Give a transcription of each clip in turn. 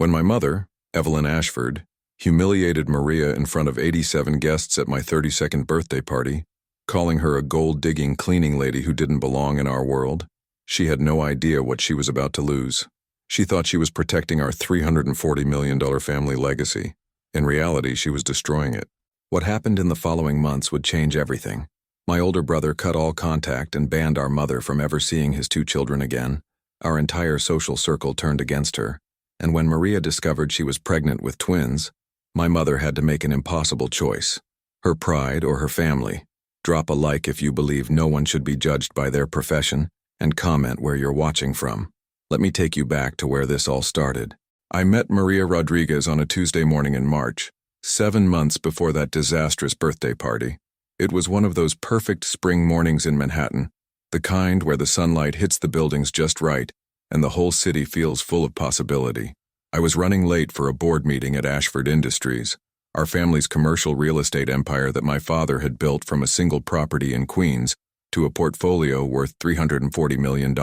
When my mother, Evelyn Ashford, humiliated Maria in front of 87 guests at my 32nd birthday party, calling her a gold-digging cleaning lady who didn't belong in our world, she had no idea what she was about to lose. She thought she was protecting our $340 million family legacy. In reality, she was destroying it. What happened in the following months would change everything. My older brother cut all contact and banned our mother from ever seeing his 2 children again. Our entire social circle turned against her. And when Maria discovered she was pregnant with twins, my mother had to make an impossible choice. Her pride or her family. Drop a like if you believe no one should be judged by their profession, and comment where you're watching from. Let me take you back to where this all started. I met Maria Rodriguez on a Tuesday morning in March, 7 months before that disastrous birthday party. It was one of those perfect spring mornings in Manhattan, the kind where the sunlight hits the buildings just right, and the whole city feels full of possibility. I was running late for a board meeting at Ashford Industries, our family's commercial real estate empire that my father had built from a single property in Queens to a portfolio worth $340 million.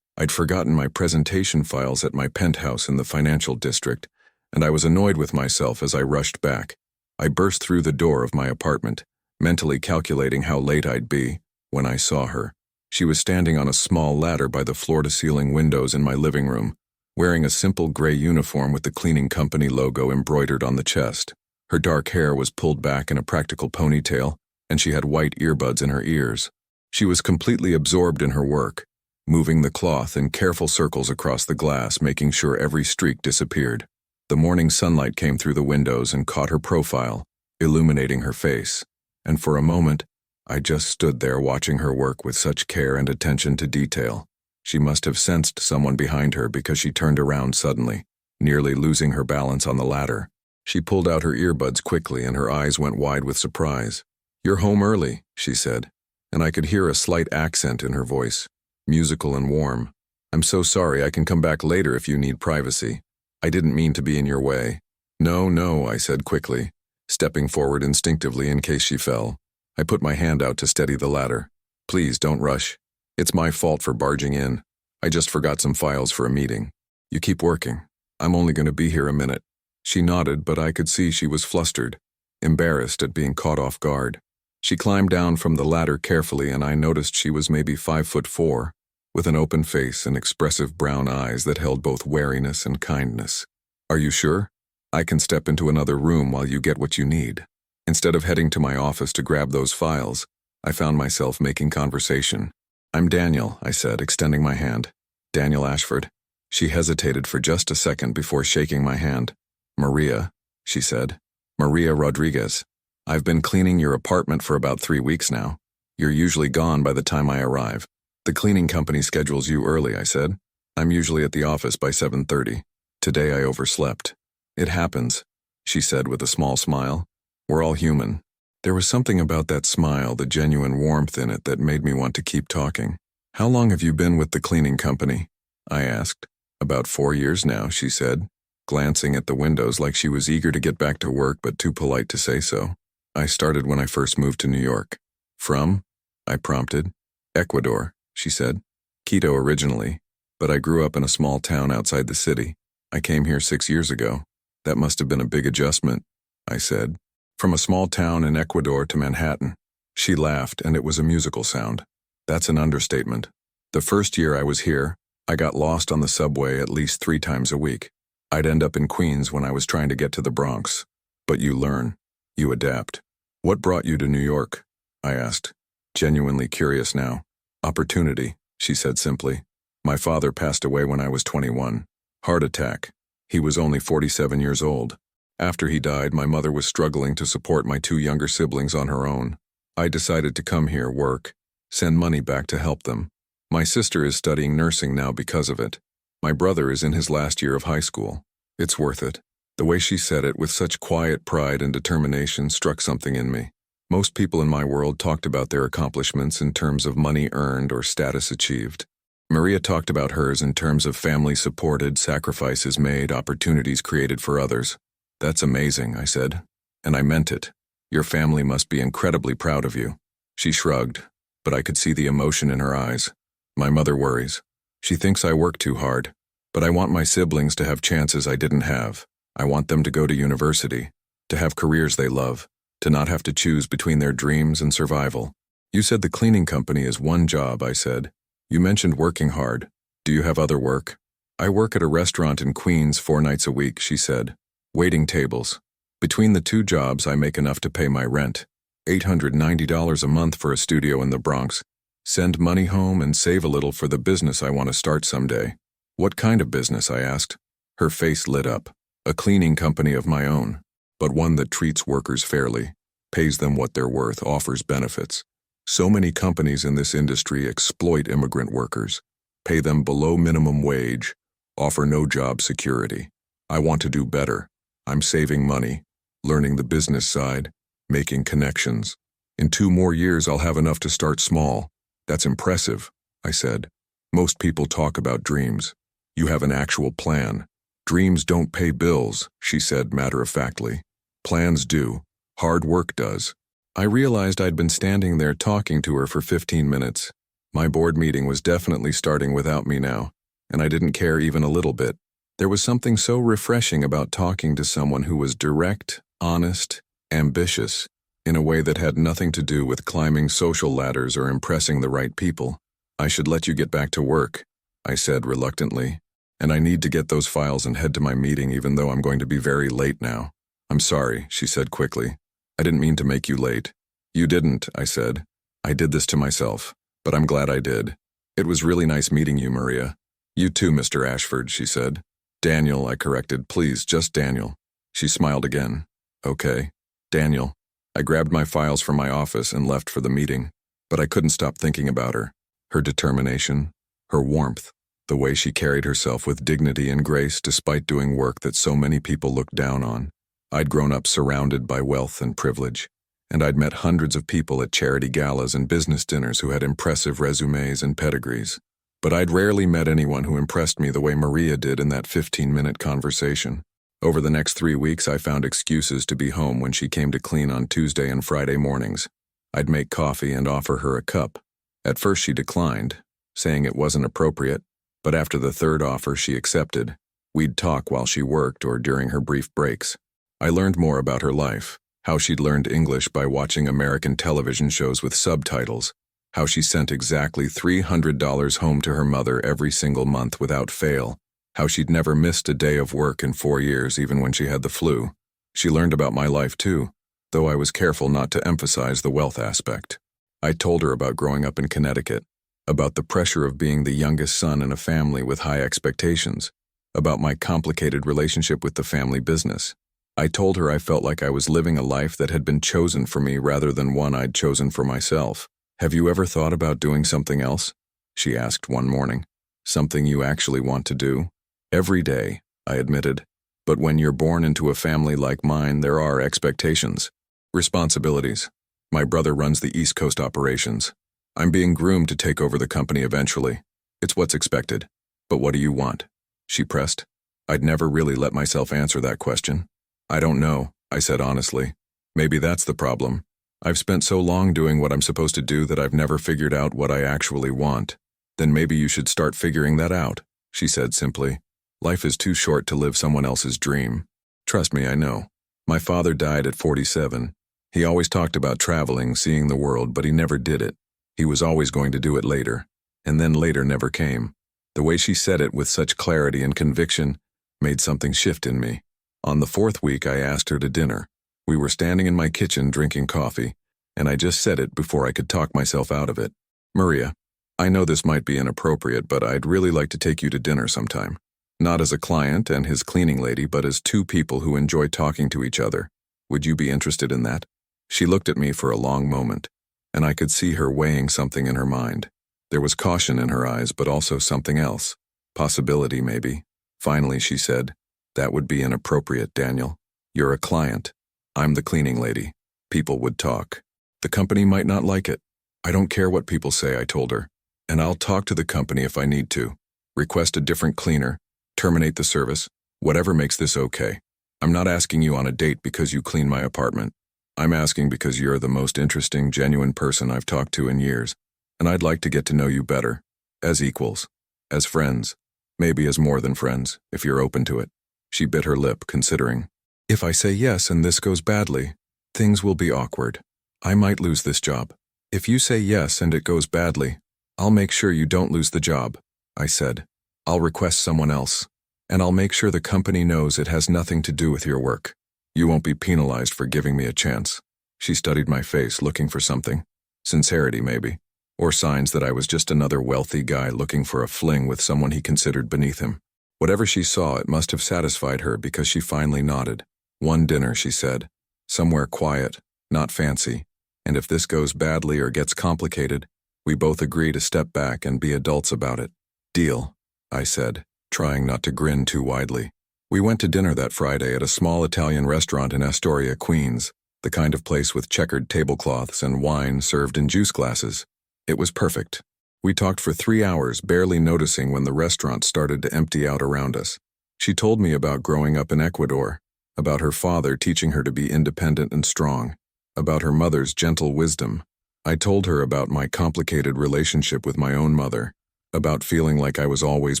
I'd forgotten my presentation files at my penthouse in the financial district, and I was annoyed with myself as I rushed back. I burst through the door of my apartment, mentally calculating how late I'd be, when I saw her. She was standing on a small ladder by the floor-to-ceiling windows in my living room, wearing a simple gray uniform with the cleaning company logo embroidered on the chest. Her dark hair was pulled back in a practical ponytail, and she had white earbuds in her ears. She was completely absorbed in her work, moving the cloth in careful circles across the glass, making sure every streak disappeared. The morning sunlight came through the windows and caught her profile, illuminating her face. And for a moment, I just stood there watching her work with such care and attention to detail. She must have sensed someone behind her because she turned around suddenly, nearly losing her balance on the ladder. She pulled out her earbuds quickly and her eyes went wide with surprise. "You're home early," she said, and I could hear a slight accent in her voice, musical and warm. "I'm so sorry, I can come back later if you need privacy. I didn't mean to be in your way." No, I said quickly, stepping forward instinctively in case she fell. I put my hand out to steady the ladder. "Please don't rush. It's my fault for barging in. I just forgot some files for a meeting. You keep working. I'm only going to be here a minute." She nodded, but I could see she was flustered, embarrassed at being caught off guard. She climbed down from the ladder carefully, and I noticed she was maybe 5'4", with an open face and expressive brown eyes that held both wariness and kindness. "Are you sure? I can step into another room while you get what you need." Instead of heading to my office to grab those files, I found myself making conversation. "I'm Daniel," I said, extending my hand. "Daniel Ashford." She hesitated for just a second before shaking my hand. "Maria," she said. "Maria Rodriguez. I've been cleaning your apartment for about 3 weeks now. You're usually gone by the time I arrive." "The cleaning company schedules you early," I said. "I'm usually at the office by 7:30. Today I overslept." "It happens," she said with a small smile. "We're all human." There was something about that smile, the genuine warmth in it, that made me want to keep talking. "How long have you been with the cleaning company?" I asked. "About 4 years now," she said, glancing at the windows like she was eager to get back to work but too polite to say so. "I started when I first moved to New York." "From?" I prompted. "Ecuador," she said. "Quito originally, but I grew up in a small town outside the city. I came here 6 years ago." "That must have been a big adjustment," I said. "From a small town in Ecuador to Manhattan." She laughed, and it was a musical sound. "That's an understatement. The first year I was here, I got lost on the subway at least 3 times a week. I'd end up in Queens when I was trying to get to the Bronx. But you learn. You adapt." "What brought you to New York?" I asked, genuinely curious now. "Opportunity," she said simply. "My father passed away when I was 21. Heart attack. He was only 47 years old. After he died, my mother was struggling to support my 2 younger siblings on her own. I decided to come here, work, send money back to help them. My sister is studying nursing now because of it. My brother is in his last year of high school. It's worth it." The way she said it with such quiet pride and determination struck something in me. Most people in my world talked about their accomplishments in terms of money earned or status achieved. Maria talked about hers in terms of family supported, sacrifices made, opportunities created for others. "That's amazing," I said. "And I meant it. Your family must be incredibly proud of you." She shrugged, but I could see the emotion in her eyes. "My mother worries. She thinks I work too hard. But I want my siblings to have chances I didn't have. I want them to go to university, to have careers they love, to not have to choose between their dreams and survival. You said the cleaning company is one job, I said. You mentioned working hard. Do you have other work? I work at a restaurant in Queens 4 nights a week, she said. Waiting tables. Between the 2 jobs, I make enough to pay my rent. $890 a month for a studio in the Bronx. Send money home and save a little for the business I want to start someday. What kind of business, I asked. Her face lit up. A cleaning company of my own, but one that treats workers fairly, pays them what they're worth, offers benefits. So many companies in this industry exploit immigrant workers, pay them below minimum wage, offer no job security. I want to do better. I'm saving money, learning the business side, making connections. In 2 more years, I'll have enough to start small. That's impressive, I said. Most people talk about dreams. You have an actual plan. Dreams don't pay bills, she said matter-of-factly. Plans do. Hard work does. I realized I'd been standing there talking to her for 15 minutes. My board meeting was definitely starting without me now, and I didn't care even a little bit. There was something so refreshing about talking to someone who was direct, honest, ambitious, in a way that had nothing to do with climbing social ladders or impressing the right people. I should let you get back to work, I said reluctantly, and I need to get those files and head to my meeting even though I'm going to be very late now. I'm sorry, she said quickly. I didn't mean to make you late. You didn't, I said. I did this to myself, but I'm glad I did. It was really nice meeting you, Maria. You too, Mr. Ashford, she said. Daniel, I corrected. Please, just Daniel. She smiled again. Okay, Daniel. I grabbed my files from my office and left for the meeting, but I couldn't stop thinking about her. Her determination, her warmth, the way she carried herself with dignity and grace despite doing work that so many people looked down on. I'd grown up surrounded by wealth and privilege, and I'd met hundreds of people at charity galas and business dinners who had impressive resumes and pedigrees. But I'd rarely met anyone who impressed me the way Maria did in that 15-minute conversation. Over the next 3 weeks, I found excuses to be home when she came to clean on Tuesday and Friday mornings. I'd make coffee and offer her a cup. At first she declined, saying it wasn't appropriate, but after the 3rd offer she accepted. We'd talk while she worked or during her brief breaks. I learned more about her life, how she'd learned English by watching American television shows with subtitles, how she sent exactly $300 home to her mother every single month without fail, how she'd never missed a day of work in 4 years even when she had the flu. She learned about my life too, though I was careful not to emphasize the wealth aspect. I told her about growing up in Connecticut, about the pressure of being the youngest son in a family with high expectations, about my complicated relationship with the family business. I told her I felt like I was living a life that had been chosen for me rather than one I'd chosen for myself. Have you ever thought about doing something else? She asked one morning. Something you actually want to do? Every day, I admitted. But when you're born into a family like mine, there are expectations. Responsibilities. My brother runs the East Coast operations. I'm being groomed to take over the company eventually. It's what's expected. But what do you want? She pressed. I'd never really let myself answer that question. I don't know, I said honestly. Maybe that's the problem. I've spent so long doing what I'm supposed to do that I've never figured out what I actually want. Then maybe you should start figuring that out, she said simply. Life is too short to live someone else's dream. Trust me, I know. My father died at 47. He always talked about traveling, seeing the world, but he never did it. He was always going to do it later, and then later never came. The way she said it with such clarity and conviction made something shift in me. On the 4th week, I asked her to dinner. We were standing in my kitchen drinking coffee, and I just said it before I could talk myself out of it. Maria, I know this might be inappropriate, but I'd really like to take you to dinner sometime. Not as a client and his cleaning lady, but as 2 people who enjoy talking to each other. Would you be interested in that? She looked at me for a long moment, and I could see her weighing something in her mind. There was caution in her eyes, but also something else. Possibility, maybe. Finally, she said, That would be inappropriate, Daniel. You're a client. I'm the cleaning lady. People would talk. The company might not like it. I don't care what people say, I told her. And I'll talk to the company if I need to. Request a different cleaner. Terminate the service. Whatever makes this okay. I'm not asking you on a date because you clean my apartment. I'm asking because you're the most interesting, genuine person I've talked to in years, and I'd like to get to know you better. As equals. As friends. Maybe as more than friends, if you're open to it. She bit her lip, considering. If I say yes and this goes badly, things will be awkward. I might lose this job. If you say yes and it goes badly, I'll make sure you don't lose the job, I said. I'll request someone else, and I'll make sure the company knows it has nothing to do with your work. You won't be penalized for giving me a chance. She studied my face, looking for something. Sincerity, maybe. Or signs that I was just another wealthy guy looking for a fling with someone he considered beneath him. Whatever she saw, it must have satisfied her because she finally nodded. One dinner, she said. Somewhere quiet, not fancy. And if this goes badly or gets complicated, we both agree to step back and be adults about it. Deal, I said, trying not to grin too widely. We went to dinner that Friday at a small Italian restaurant in Astoria, Queens, the kind of place with checkered tablecloths and wine served in juice glasses. It was perfect. We talked for 3 hours, barely noticing when the restaurant started to empty out around us. She told me about growing up in Ecuador, about her father teaching her to be independent and strong, about her mother's gentle wisdom. I told her about my complicated relationship with my own mother, about feeling like I was always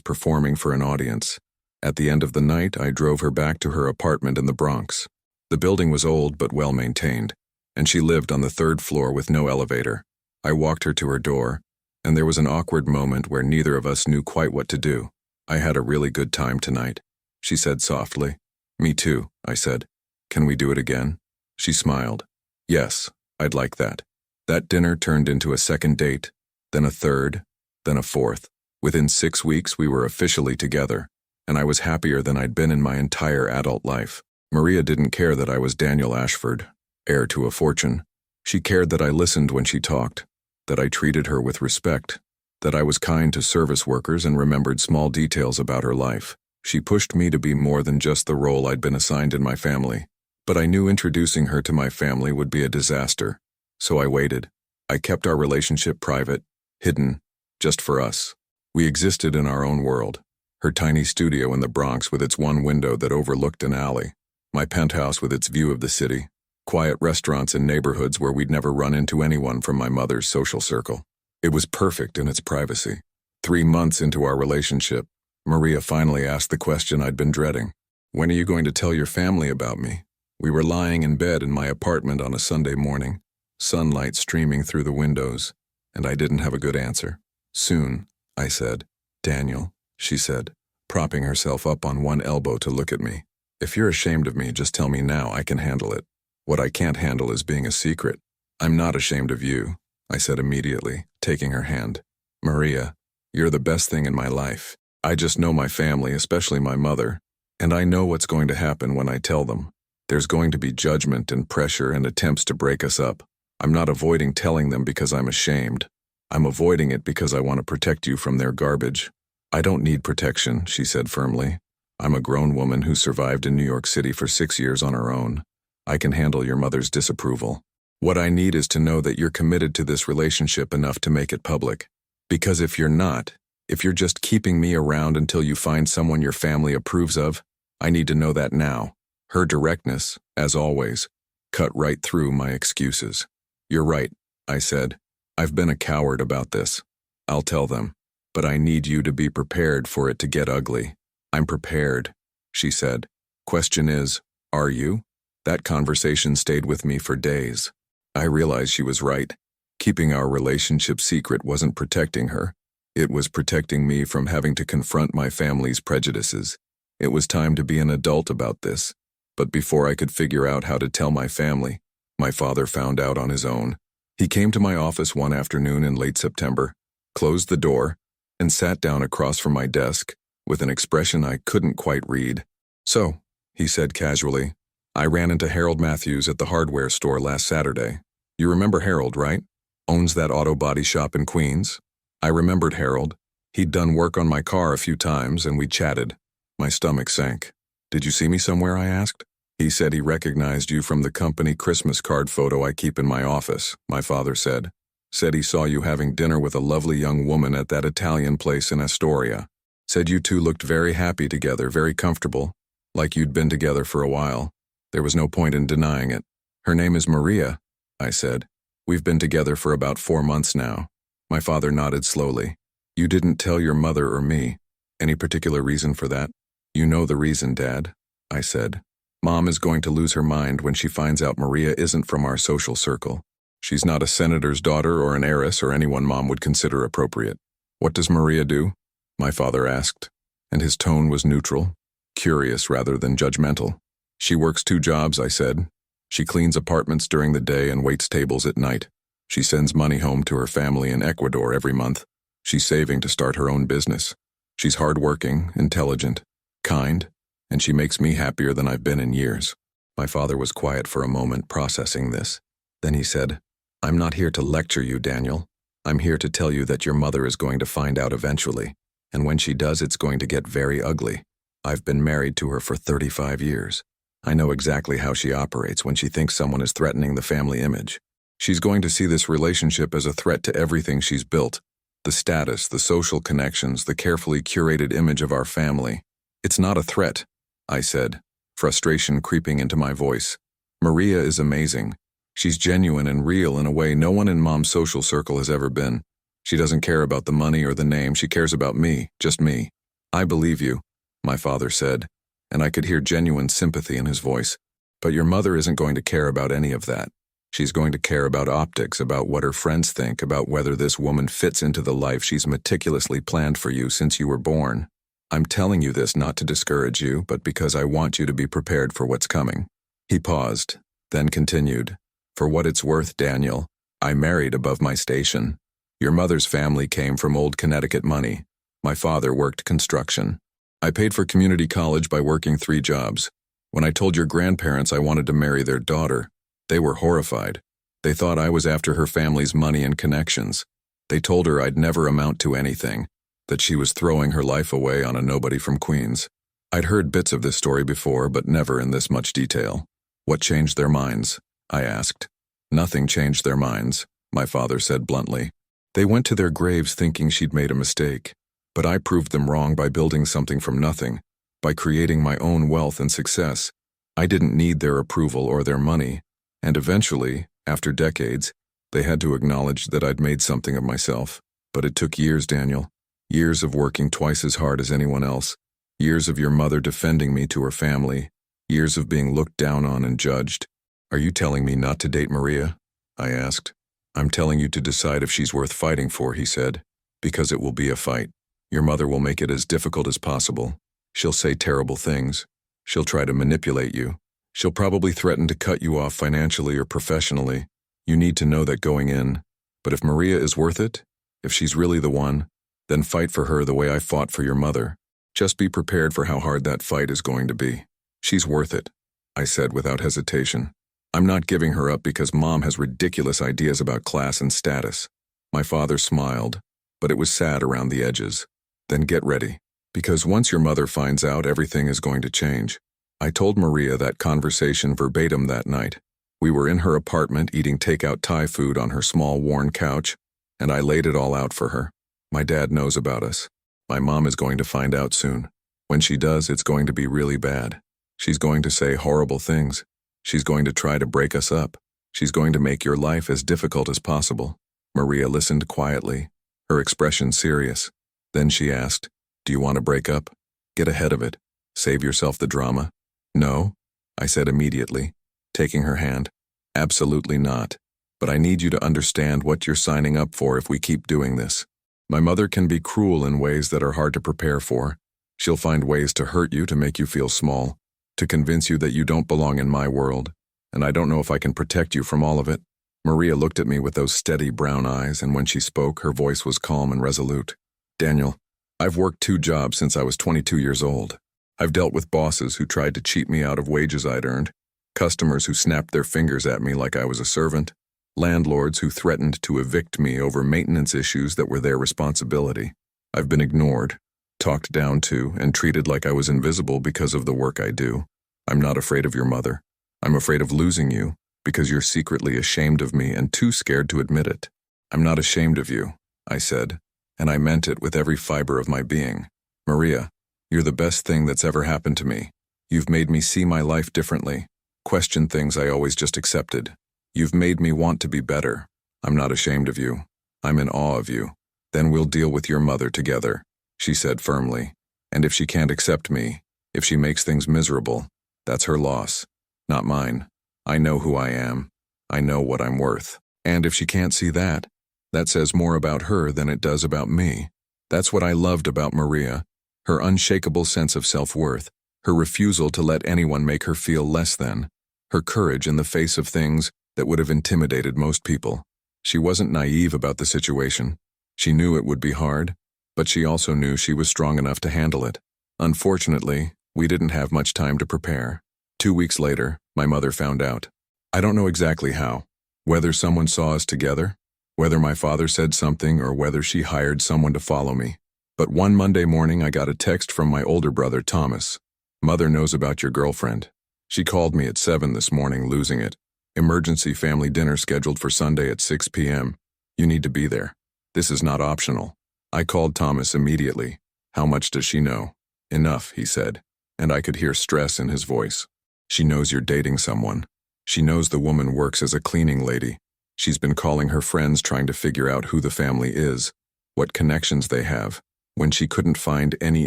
performing for an audience. At the end of the night, I drove her back to her apartment in the Bronx. The building was old but well maintained, and she lived on the 3rd floor with no elevator. I walked her to her door, and there was an awkward moment where neither of us knew quite what to do. I had a really good time tonight, she said softly. Me too, I said. Can we do it again? She smiled. Yes, I'd like that. That dinner turned into a second date, then a third, then a fourth. Within 6 weeks, we were officially together, and I was happier than I'd been in my entire adult life. Maria didn't care that I was Daniel Ashford, heir to a fortune. She cared that I listened when she talked, that I treated her with respect, that I was kind to service workers and remembered small details about her life. She pushed me to be more than just the role I'd been assigned in my family. But I knew introducing her to my family would be a disaster, so I waited. I kept our relationship private, hidden, just for us. We existed in our own world. Her tiny studio in the Bronx with its one window that overlooked an alley. My penthouse with its view of the city. Quiet restaurants in neighborhoods where we'd never run into anyone from my mother's social circle. It was perfect in its privacy. 3 months into our relationship, Maria finally asked the question I'd been dreading. When are you going to tell your family about me? We were lying in bed in my apartment on a Sunday morning, sunlight streaming through the windows, and I didn't have a good answer. Soon, I said. Daniel, she said, propping herself up on one elbow to look at me. If you're ashamed of me, just tell me now, I can handle it. What I can't handle is being a secret. I'm not ashamed of you, I said immediately, taking her hand. Maria, you're the best thing in my life. I just know my family, especially my mother, and I know what's going to happen when I tell them. There's going to be judgment and pressure and attempts to break us up. I'm not avoiding telling them because I'm ashamed. I'm avoiding it because I want to protect you from their garbage. I don't need protection, she said firmly. I'm a grown woman who survived in New York City for 6 years on her own. I can handle your mother's disapproval. What I need is to know that you're committed to this relationship enough to make it public. Because if you're not, if you're just keeping me around until you find someone your family approves of, I need to know that now. Her directness, as always, cut right through my excuses. You're right, I said. I've been a coward about this. I'll tell them. But I need you to be prepared for it to get ugly. I'm prepared, she said. Question is, are you? That conversation stayed with me for days. I realized she was right. Keeping our relationship secret wasn't protecting her. It was protecting me from having to confront my family's prejudices. It was time to be an adult about this. But before I could figure out how to tell my family, my father found out on his own. He came to my office one afternoon in late September, closed the door, and sat down across from my desk with an expression I couldn't quite read. So, he said casually, I ran into Harold Matthews at the hardware store last Saturday. You remember Harold, right? Owns that auto body shop in Queens. I remembered Harold. He'd done work on my car a few times, and we chatted. My stomach sank. Did you see me somewhere, I asked? He said he recognized you from the company Christmas card photo I keep in my office, my father said. Said he saw you having dinner with a lovely young woman at that Italian place in Astoria. Said you two looked very happy together, very comfortable, like you'd been together for a while. There was no point in denying it. Her name is Maria, I said. We've been together for about 4 months now. My father nodded slowly. You didn't tell your mother or me. Any particular reason for that? You know the reason, Dad, I said. Mom is going to lose her mind when she finds out Maria isn't from our social circle. She's not a senator's daughter or an heiress or anyone Mom would consider appropriate. What does Maria do? My father asked, and his tone was neutral, curious rather than judgmental. She works 2 jobs, I said. She cleans apartments during the day and waits tables at night. She sends money home to her family in Ecuador every month. She's saving to start her own business. She's hardworking, intelligent, kind, and she makes me happier than I've been in years. My father was quiet for a moment, processing this. Then he said, I'm not here to lecture you, Daniel. I'm here to tell you that your mother is going to find out eventually, and when she does, it's going to get very ugly. I've been married to her for 35 years. I know exactly how she operates when she thinks someone is threatening the family image. She's going to see this relationship as a threat to everything she's built. The status, the social connections, the carefully curated image of our family. It's not a threat, I said, frustration creeping into my voice. Maria is amazing. She's genuine and real in a way no one in Mom's social circle has ever been. She doesn't care about the money or the name. She cares about me, just me. I believe you, my father said, and I could hear genuine sympathy in his voice. But your mother isn't going to care about any of that. She's going to care about optics, about what her friends think, about whether this woman fits into the life she's meticulously planned for you since you were born. I'm telling you this not to discourage you, but because I want you to be prepared for what's coming. He paused, then continued. For what it's worth, Daniel, I married above my station. Your mother's family came from old Connecticut money. My father worked construction. I paid for community college by working 3 jobs. When I told your grandparents I wanted to marry their daughter, they were horrified. They thought I was after her family's money and connections. They told her I'd never amount to anything, that she was throwing her life away on a nobody from Queens. I'd heard bits of this story before, but never in this much detail. What changed their minds? I asked. Nothing changed their minds, my father said bluntly. They went to their graves thinking she'd made a mistake, but I proved them wrong by building something from nothing, by creating my own wealth and success. I didn't need their approval or their money. And eventually, after decades, they had to acknowledge that I'd made something of myself. But it took years, Daniel. Years of working twice as hard as anyone else. Years of your mother defending me to her family. Years of being looked down on and judged. Are you telling me not to date Maria? I asked. I'm telling you to decide if she's worth fighting for, he said. Because it will be a fight. Your mother will make it as difficult as possible. She'll say terrible things. She'll try to manipulate you. She'll probably threaten to cut you off financially or professionally. You need to know that going in. But if Maria is worth it, if she's really the one, then fight for her the way I fought for your mother. Just be prepared for how hard that fight is going to be. She's worth it, I said without hesitation. I'm not giving her up because Mom has ridiculous ideas about class and status. My father smiled, but it was sad around the edges. Then get ready, because once your mother finds out, everything is going to change. I told Maria that conversation verbatim that night. We were in her apartment eating takeout Thai food on her small worn couch, and I laid it all out for her. My dad knows about us. My mom is going to find out soon. When she does, it's going to be really bad. She's going to say horrible things. She's going to try to break us up. She's going to make your life as difficult as possible. Maria listened quietly, her expression serious. Then she asked, do you want to break up? Get ahead of it. Save yourself the drama. No, I said immediately, taking her hand. Absolutely not. But I need you to understand what you're signing up for if we keep doing this. My mother can be cruel in ways that are hard to prepare for. She'll find ways to hurt you to make you feel small, to convince you that you don't belong in my world, and I don't know if I can protect you from all of it. Maria looked at me with those steady brown eyes, and when she spoke, her voice was calm and resolute. Daniel, I've worked 2 jobs since I was 22 years old. I've dealt with bosses who tried to cheat me out of wages I'd earned, customers who snapped their fingers at me like I was a servant, landlords who threatened to evict me over maintenance issues that were their responsibility. I've been ignored, talked down to, and treated like I was invisible because of the work I do. I'm not afraid of your mother. I'm afraid of losing you because you're secretly ashamed of me and too scared to admit it. I'm not ashamed of you, I said, and I meant it with every fiber of my being. Maria, you're the best thing that's ever happened to me. You've made me see my life differently, question things I always just accepted. You've made me want to be better. I'm not ashamed of you. I'm in awe of you. Then we'll deal with your mother together, she said firmly. And if she can't accept me, if she makes things miserable, that's her loss, not mine. I know who I am. I know what I'm worth. And if she can't see that, that says more about her than it does about me. That's what I loved about Maria, her unshakable sense of self-worth, her refusal to let anyone make her feel less than, her courage in the face of things that would have intimidated most people. She wasn't naive about the situation. She knew it would be hard, but she also knew she was strong enough to handle it. Unfortunately, we didn't have much time to prepare. 2 weeks later, my mother found out. I don't know exactly how. Whether someone saw us together, whether my father said something, or whether she hired someone to follow me. But one Monday morning I got a text from my older brother, Thomas. Mother knows about your girlfriend. She called me at 7 this morning, losing it. Emergency family dinner scheduled for Sunday at 6 p.m. You need to be there. This is not optional. I called Thomas immediately. How much does she know? Enough, he said, and I could hear stress in his voice. She knows you're dating someone. She knows the woman works as a cleaning lady. She's been calling her friends trying to figure out who the family is, what connections they have. When she couldn't find any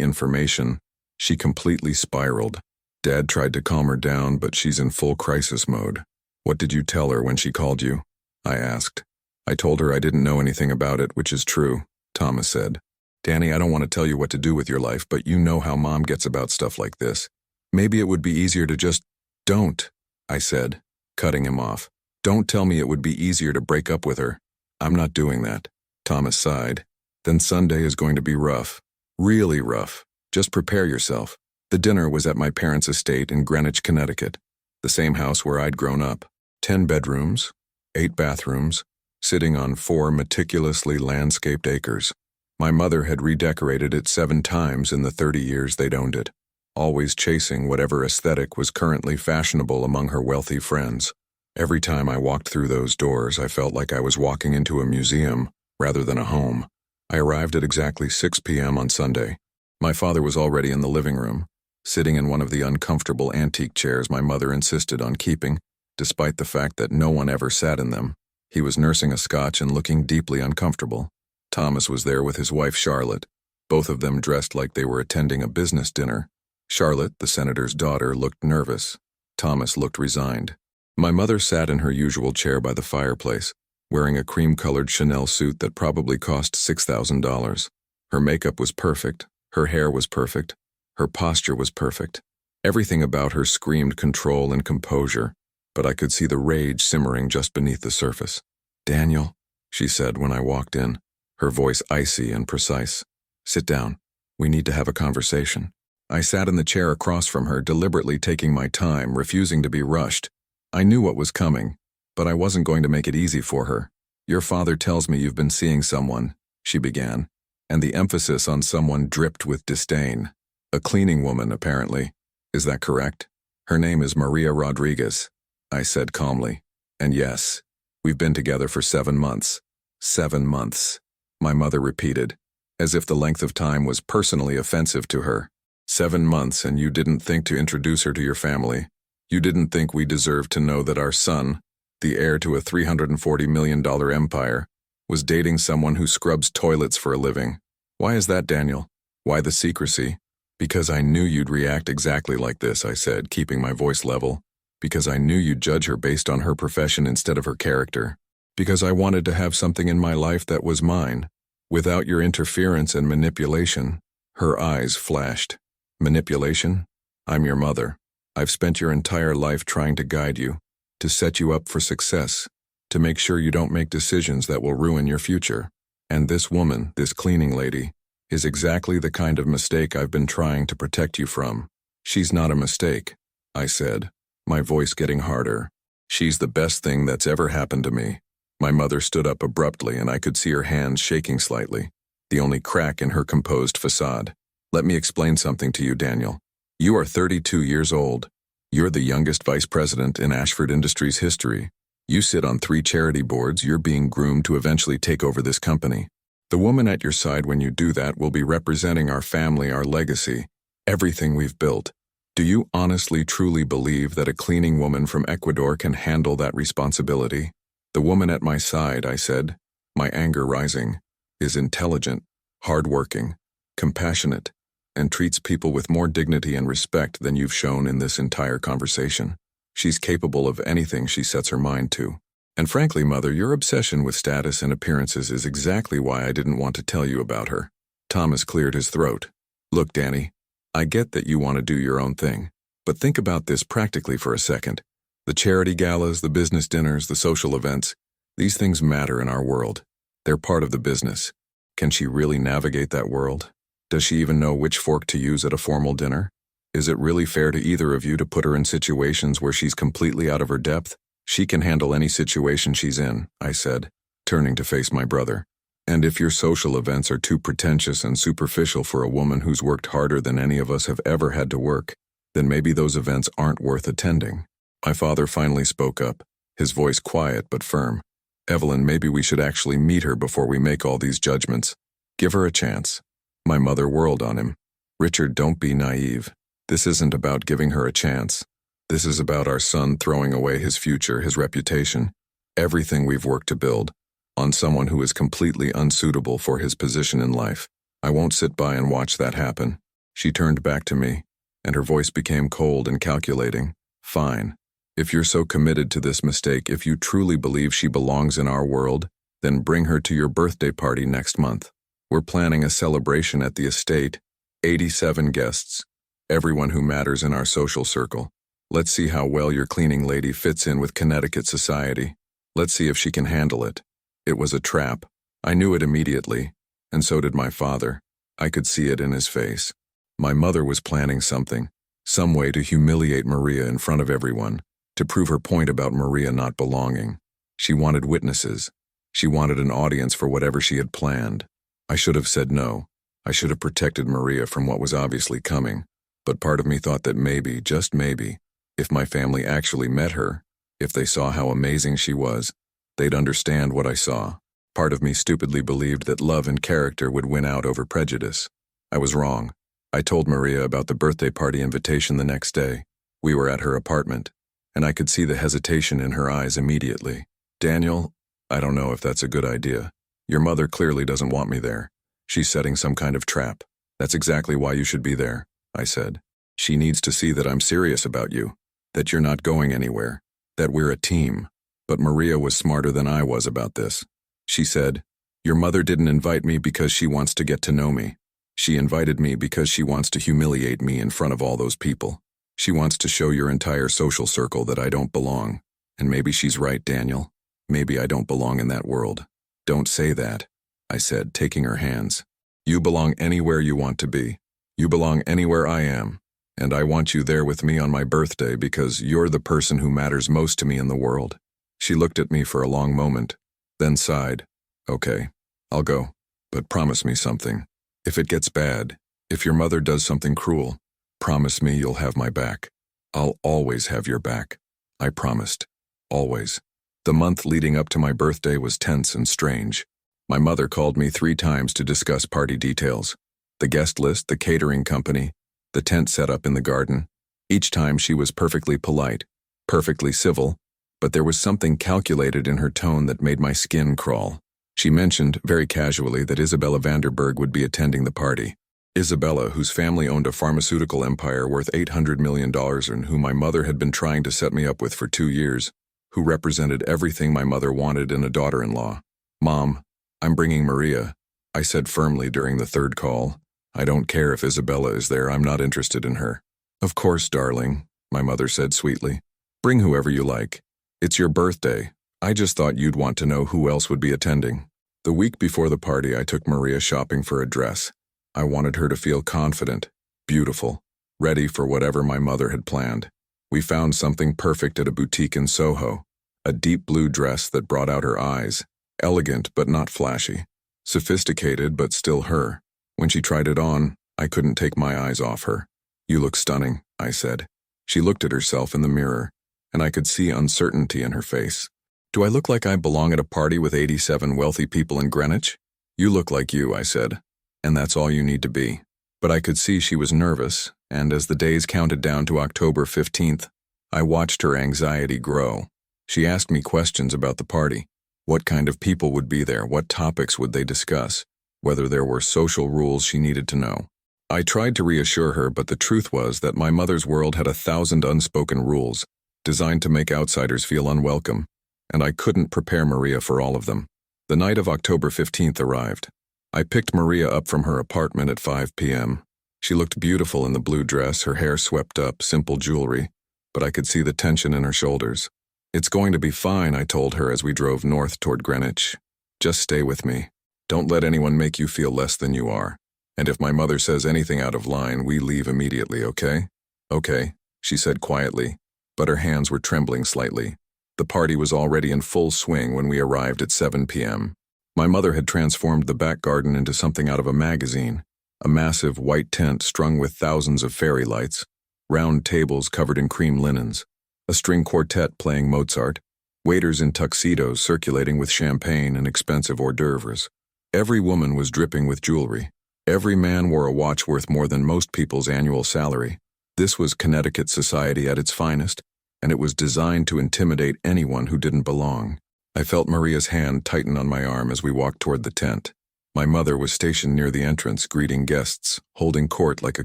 information, she completely spiraled. Dad tried to calm her down, but she's in full crisis mode. What did you tell her when she called you? I asked. I told her I didn't know anything about it, which is true, Thomas said. Danny, I don't want to tell you what to do with your life, but you know how Mom gets about stuff like this. Maybe it would be easier to just... Don't, I said, cutting him off. Don't tell me it would be easier to break up with her. I'm not doing that. Thomas sighed. Then Sunday is going to be rough. Really rough. Just prepare yourself. The dinner was at my parents' estate in Greenwich, Connecticut, the same house where I'd grown up. 10 bedrooms, 8 bathrooms, sitting on 4 meticulously landscaped acres. My mother had redecorated it 7 times in the 30 years they'd owned it, always chasing whatever aesthetic was currently fashionable among her wealthy friends. Every time I walked through those doors, I felt like I was walking into a museum rather than a home. I arrived at exactly 6 p.m. on Sunday. My father was already in the living room, sitting in one of the uncomfortable antique chairs my mother insisted on keeping, despite the fact that no one ever sat in them. He was nursing a scotch and looking deeply uncomfortable. Thomas was there with his wife Charlotte, both of them dressed like they were attending a business dinner. Charlotte, the senator's daughter, looked nervous. Thomas looked resigned. My mother sat in her usual chair by the fireplace, wearing a cream-colored Chanel suit that probably cost $6,000. Her makeup was perfect, her hair was perfect, her posture was perfect. Everything about her screamed control and composure, but I could see the rage simmering just beneath the surface. "Daniel," she said when I walked in, her voice icy and precise. "Sit down. We need to have a conversation." I sat in the chair across from her, deliberately taking my time, refusing to be rushed. I knew what was coming, but I wasn't going to make it easy for her. "Your father tells me you've been seeing someone," she began, and the emphasis on someone dripped with disdain. "A cleaning woman, apparently. Is that correct?" "Her name is Maria Rodriguez," I said calmly. "And yes, we've been together for 7 months. 7 months," my mother repeated, as if the length of time was personally offensive to her. 7 months, and you didn't think to introduce her to your family. You didn't think we deserved to know that our son, the heir to a $340 million empire, was dating someone who scrubs toilets for a living. Why is that, Daniel? Why the secrecy?" "Because I knew you'd react exactly like this," I said, keeping my voice level. "Because I knew you'd judge her based on her profession instead of her character. Because I wanted to have something in my life that was mine, without your interference and manipulation." Her eyes flashed. "Manipulation? I'm your mother. I've spent your entire life trying to guide you, to set you up for success, to make sure you don't make decisions that will ruin your future. And this woman, this cleaning lady, is exactly the kind of mistake I've been trying to protect you from." "She's not a mistake," I said, my voice getting harder. "She's the best thing that's ever happened to me." My mother stood up abruptly, and I could see her hands shaking slightly, the only crack in her composed facade. "Let me explain something to you, Daniel. You are 32 years old. You're the youngest vice president in Ashford Industries history. You sit on 3 charity boards. You're being groomed to eventually take over this company. The woman at your side when you do that will be representing our family, our legacy, everything we've built. Do you honestly, truly believe that a cleaning woman from Ecuador can handle that responsibility?" "The woman at my side," I said, my anger rising, "is intelligent, hardworking, compassionate. and treats people with more dignity and respect than you've shown in this entire conversation. She's capable of anything she sets her mind to. And frankly, Mother, your obsession with status and appearances is exactly why I didn't want to tell you about her. Thomas cleared his throat. Look, Danny, I get that you want to do your own thing, but think about this practically for a second. The charity galas, the business dinners, the social events, these things matter in our world. They're part of the business. Can she really navigate that world? Does she even know which fork to use at a formal dinner? Is it really fair to either of you to put her in situations where she's completely out of her depth? She can handle any situation she's in, I said, turning to face my brother. And if your social events are too pretentious and superficial for a woman who's worked harder than any of us have ever had to work, then maybe those events aren't worth attending. My father finally spoke up, his voice quiet but firm. Evelyn, maybe we should actually meet her before we make all these judgments. Give her a chance. My mother whirled on him. Richard, don't be naive. This isn't about giving her a chance. This is about our son throwing away his future, his reputation, everything we've worked to build, on someone who is completely unsuitable for his position in life. I won't sit by and watch that happen. She turned back to me, and her voice became cold and calculating. Fine. If you're so committed to this mistake, if you truly believe she belongs in our world, then bring her to your birthday party next month. We're planning a celebration at the estate, 87 guests, everyone who matters in our social circle. Let's see how well your cleaning lady fits in with Connecticut society. Let's see if she can handle it. It was a trap. I knew it immediately, and so did my father. I could see it in his face. My mother was planning something, some way to humiliate Maria in front of everyone, to prove her point about Maria not belonging. She wanted witnesses. She wanted an audience for whatever she had planned. I should have said no. I should have protected Maria from what was obviously coming. But part of me thought that maybe, just maybe, if my family actually met her, if they saw how amazing she was, they'd understand what I saw. Part of me stupidly believed that love and character would win out over prejudice. I was wrong. I told Maria about the birthday party invitation the next day. We were at her apartment, and I could see the hesitation in her eyes immediately. Daniel, I don't know if that's a good idea. Your mother clearly doesn't want me there. She's setting some kind of trap. That's exactly why you should be there, I said. She needs to see that I'm serious about you, that you're not going anywhere, that we're a team. But Maria was smarter than I was about this. She said, your mother didn't invite me because she wants to get to know me. She invited me because she wants to humiliate me in front of all those people. She wants to show your entire social circle that I don't belong. And maybe she's right, Daniel. Maybe I don't belong in that world. Don't say that, I said, taking her hands. You belong anywhere you want to be. You belong anywhere I am. And I want you there with me on my birthday because you're the person who matters most to me in the world. She looked at me for a long moment, then sighed. Okay, I'll go, but promise me something. If it gets bad, if your mother does something cruel, promise me you'll have my back. I'll always have your back. I promised. Always. The month leading up to my birthday was tense and strange. My mother called me 3 times to discuss party details. The guest list, the catering company, the tent set up in the garden. Each time she was perfectly polite, perfectly civil, but there was something calculated in her tone that made my skin crawl. She mentioned, very casually, that Isabella Vanderberg would be attending the party. Isabella, whose family owned a pharmaceutical empire worth $800 million and who my mother had been trying to set me up with for 2 years, who represented everything my mother wanted in a daughter-in-law. Mom, I'm bringing Maria, I said firmly during the 3rd call. I don't care if Isabella is there, I'm not interested in her. Of course, darling, my mother said sweetly. Bring whoever you like. It's your birthday. I just thought you'd want to know who else would be attending. The week before the party, I took Maria shopping for a dress. I wanted her to feel confident, beautiful, ready for whatever my mother had planned. We found something perfect at a boutique in Soho, a deep blue dress that brought out her eyes, elegant but not flashy, sophisticated but still her. When she tried it on, I couldn't take my eyes off her. You look stunning, I said. She looked at herself in the mirror, and I could see uncertainty in her face. Do I look like I belong at a party with 87 wealthy people in Greenwich? You look like you, I said, and that's all you need to be. But I could see she was nervous, and as the days counted down to October 15th, I watched her anxiety grow. She asked me questions about the party. What kind of people would be there? What topics would they discuss? Whether there were social rules she needed to know. I tried to reassure her, but the truth was that my mother's world had 1,000 unspoken rules, designed to make outsiders feel unwelcome, and I couldn't prepare Maria for all of them. The night of October 15th arrived. I picked Maria up from her apartment at 5 p.m. She looked beautiful in the blue dress, her hair swept up, simple jewelry, but I could see the tension in her shoulders. "It's going to be fine," I told her as we drove north toward Greenwich. "Just stay with me. Don't let anyone make you feel less than you are. And if my mother says anything out of line, we leave immediately, okay?" "Okay," she said quietly, but her hands were trembling slightly. The party was already in full swing when we arrived at 7 p.m. My mother had transformed the back garden into something out of a magazine, a massive white tent strung with thousands of fairy lights, round tables covered in cream linens, a string quartet playing Mozart, waiters in tuxedos circulating with champagne and expensive hors d'oeuvres. Every woman was dripping with jewelry. Every man wore a watch worth more than most people's annual salary. This was Connecticut society at its finest, and it was designed to intimidate anyone who didn't belong. I felt Maria's hand tighten on my arm as we walked toward the tent. My mother was stationed near the entrance, greeting guests, holding court like a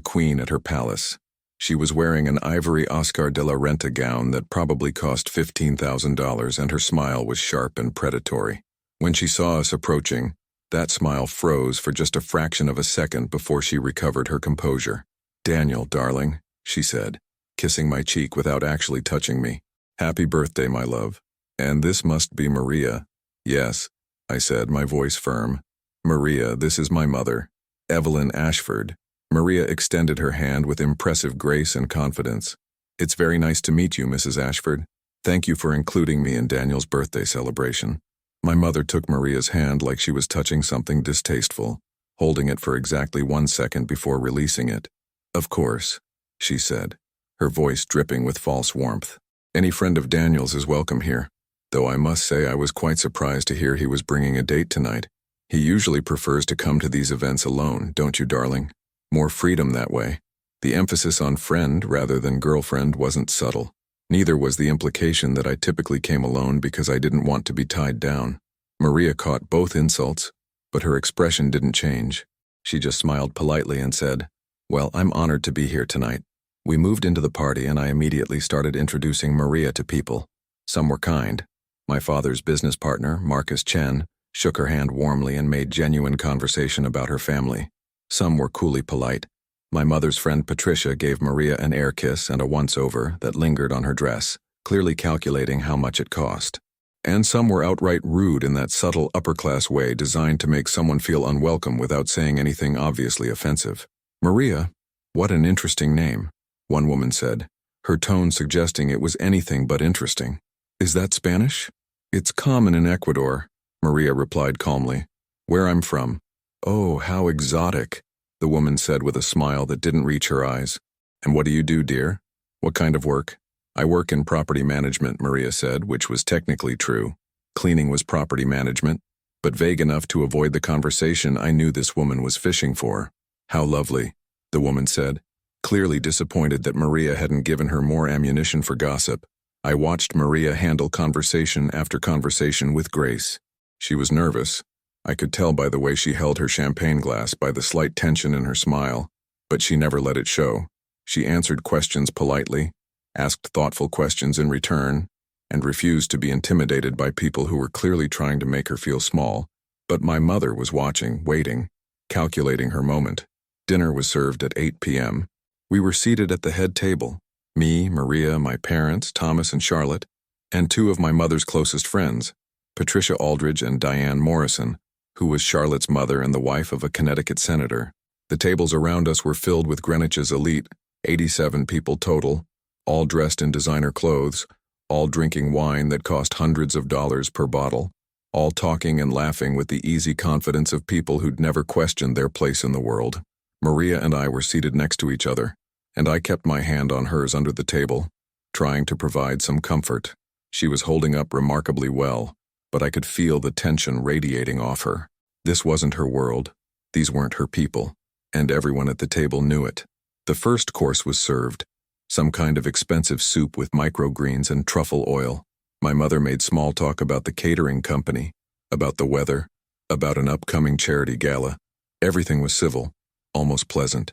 queen at her palace. She was wearing an ivory Oscar de la Renta gown that probably cost $15,000, and her smile was sharp and predatory. When she saw us approaching, that smile froze for just a fraction of a second before she recovered her composure. "Daniel, darling," she said, kissing my cheek without actually touching me. "Happy birthday, my love. And this must be Maria." "Yes," I said, my voice firm. "Maria, this is my mother, Evelyn Ashford." Maria extended her hand with impressive grace and confidence. "It's very nice to meet you, Mrs. Ashford. Thank you for including me in Daniel's birthday celebration." My mother took Maria's hand like she was touching something distasteful, holding it for exactly 1 second before releasing it. "Of course," she said, her voice dripping with false warmth. "Any friend of Daniel's is welcome here, though I must say I was quite surprised to hear he was bringing a date tonight. He usually prefers to come to these events alone, don't you, darling? More freedom that way." The emphasis on friend rather than girlfriend wasn't subtle. Neither was the implication that I typically came alone because I didn't want to be tied down. Maria caught both insults, but her expression didn't change. She just smiled politely and said, "Well, I'm honored to be here tonight." We moved into the party and I immediately started introducing Maria to people. Some were kind. My father's business partner, Marcus Chen, shook her hand warmly and made genuine conversation about her family. Some were coolly polite. My mother's friend Patricia gave Maria an air kiss and a once-over that lingered on her dress, clearly calculating how much it cost. And some were outright rude in that subtle upper-class way designed to make someone feel unwelcome without saying anything obviously offensive. "Maria, what an interesting name," one woman said, her tone suggesting it was anything but interesting. "Is that Spanish?" "It's common in Ecuador," Maria replied calmly. "Where I'm from." "Oh, how exotic," the woman said with a smile that didn't reach her eyes. "And what do you do, dear? What kind of work?" "I work in property management," Maria said, which was technically true. Cleaning was property management, but vague enough to avoid the conversation I knew this woman was fishing for. "How lovely," the woman said, clearly disappointed that Maria hadn't given her more ammunition for gossip. I watched Maria handle conversation after conversation with grace. She was nervous. I could tell by the way she held her champagne glass, by the slight tension in her smile, but she never let it show. She answered questions politely, asked thoughtful questions in return, and refused to be intimidated by people who were clearly trying to make her feel small. But my mother was watching, waiting, calculating her moment. Dinner was served at 8 p.m. We were seated at the head table, me, Maria, my parents, Thomas and Charlotte, and two of my mother's closest friends, Patricia Aldridge and Diane Morrison, who was Charlotte's mother and the wife of a Connecticut senator. The tables around us were filled with Greenwich's elite, 87 people total, all dressed in designer clothes, all drinking wine that cost hundreds of dollars per bottle, all talking and laughing with the easy confidence of people who'd never questioned their place in the world. Maria and I were seated next to each other, and I kept my hand on hers under the table, trying to provide some comfort. She was holding up remarkably well, but I could feel the tension radiating off her. This wasn't her world, these weren't her people, and everyone at the table knew it. The first course was served, some kind of expensive soup with microgreens and truffle oil. My mother made small talk about the catering company, about the weather, about an upcoming charity gala. Everything was civil, almost pleasant.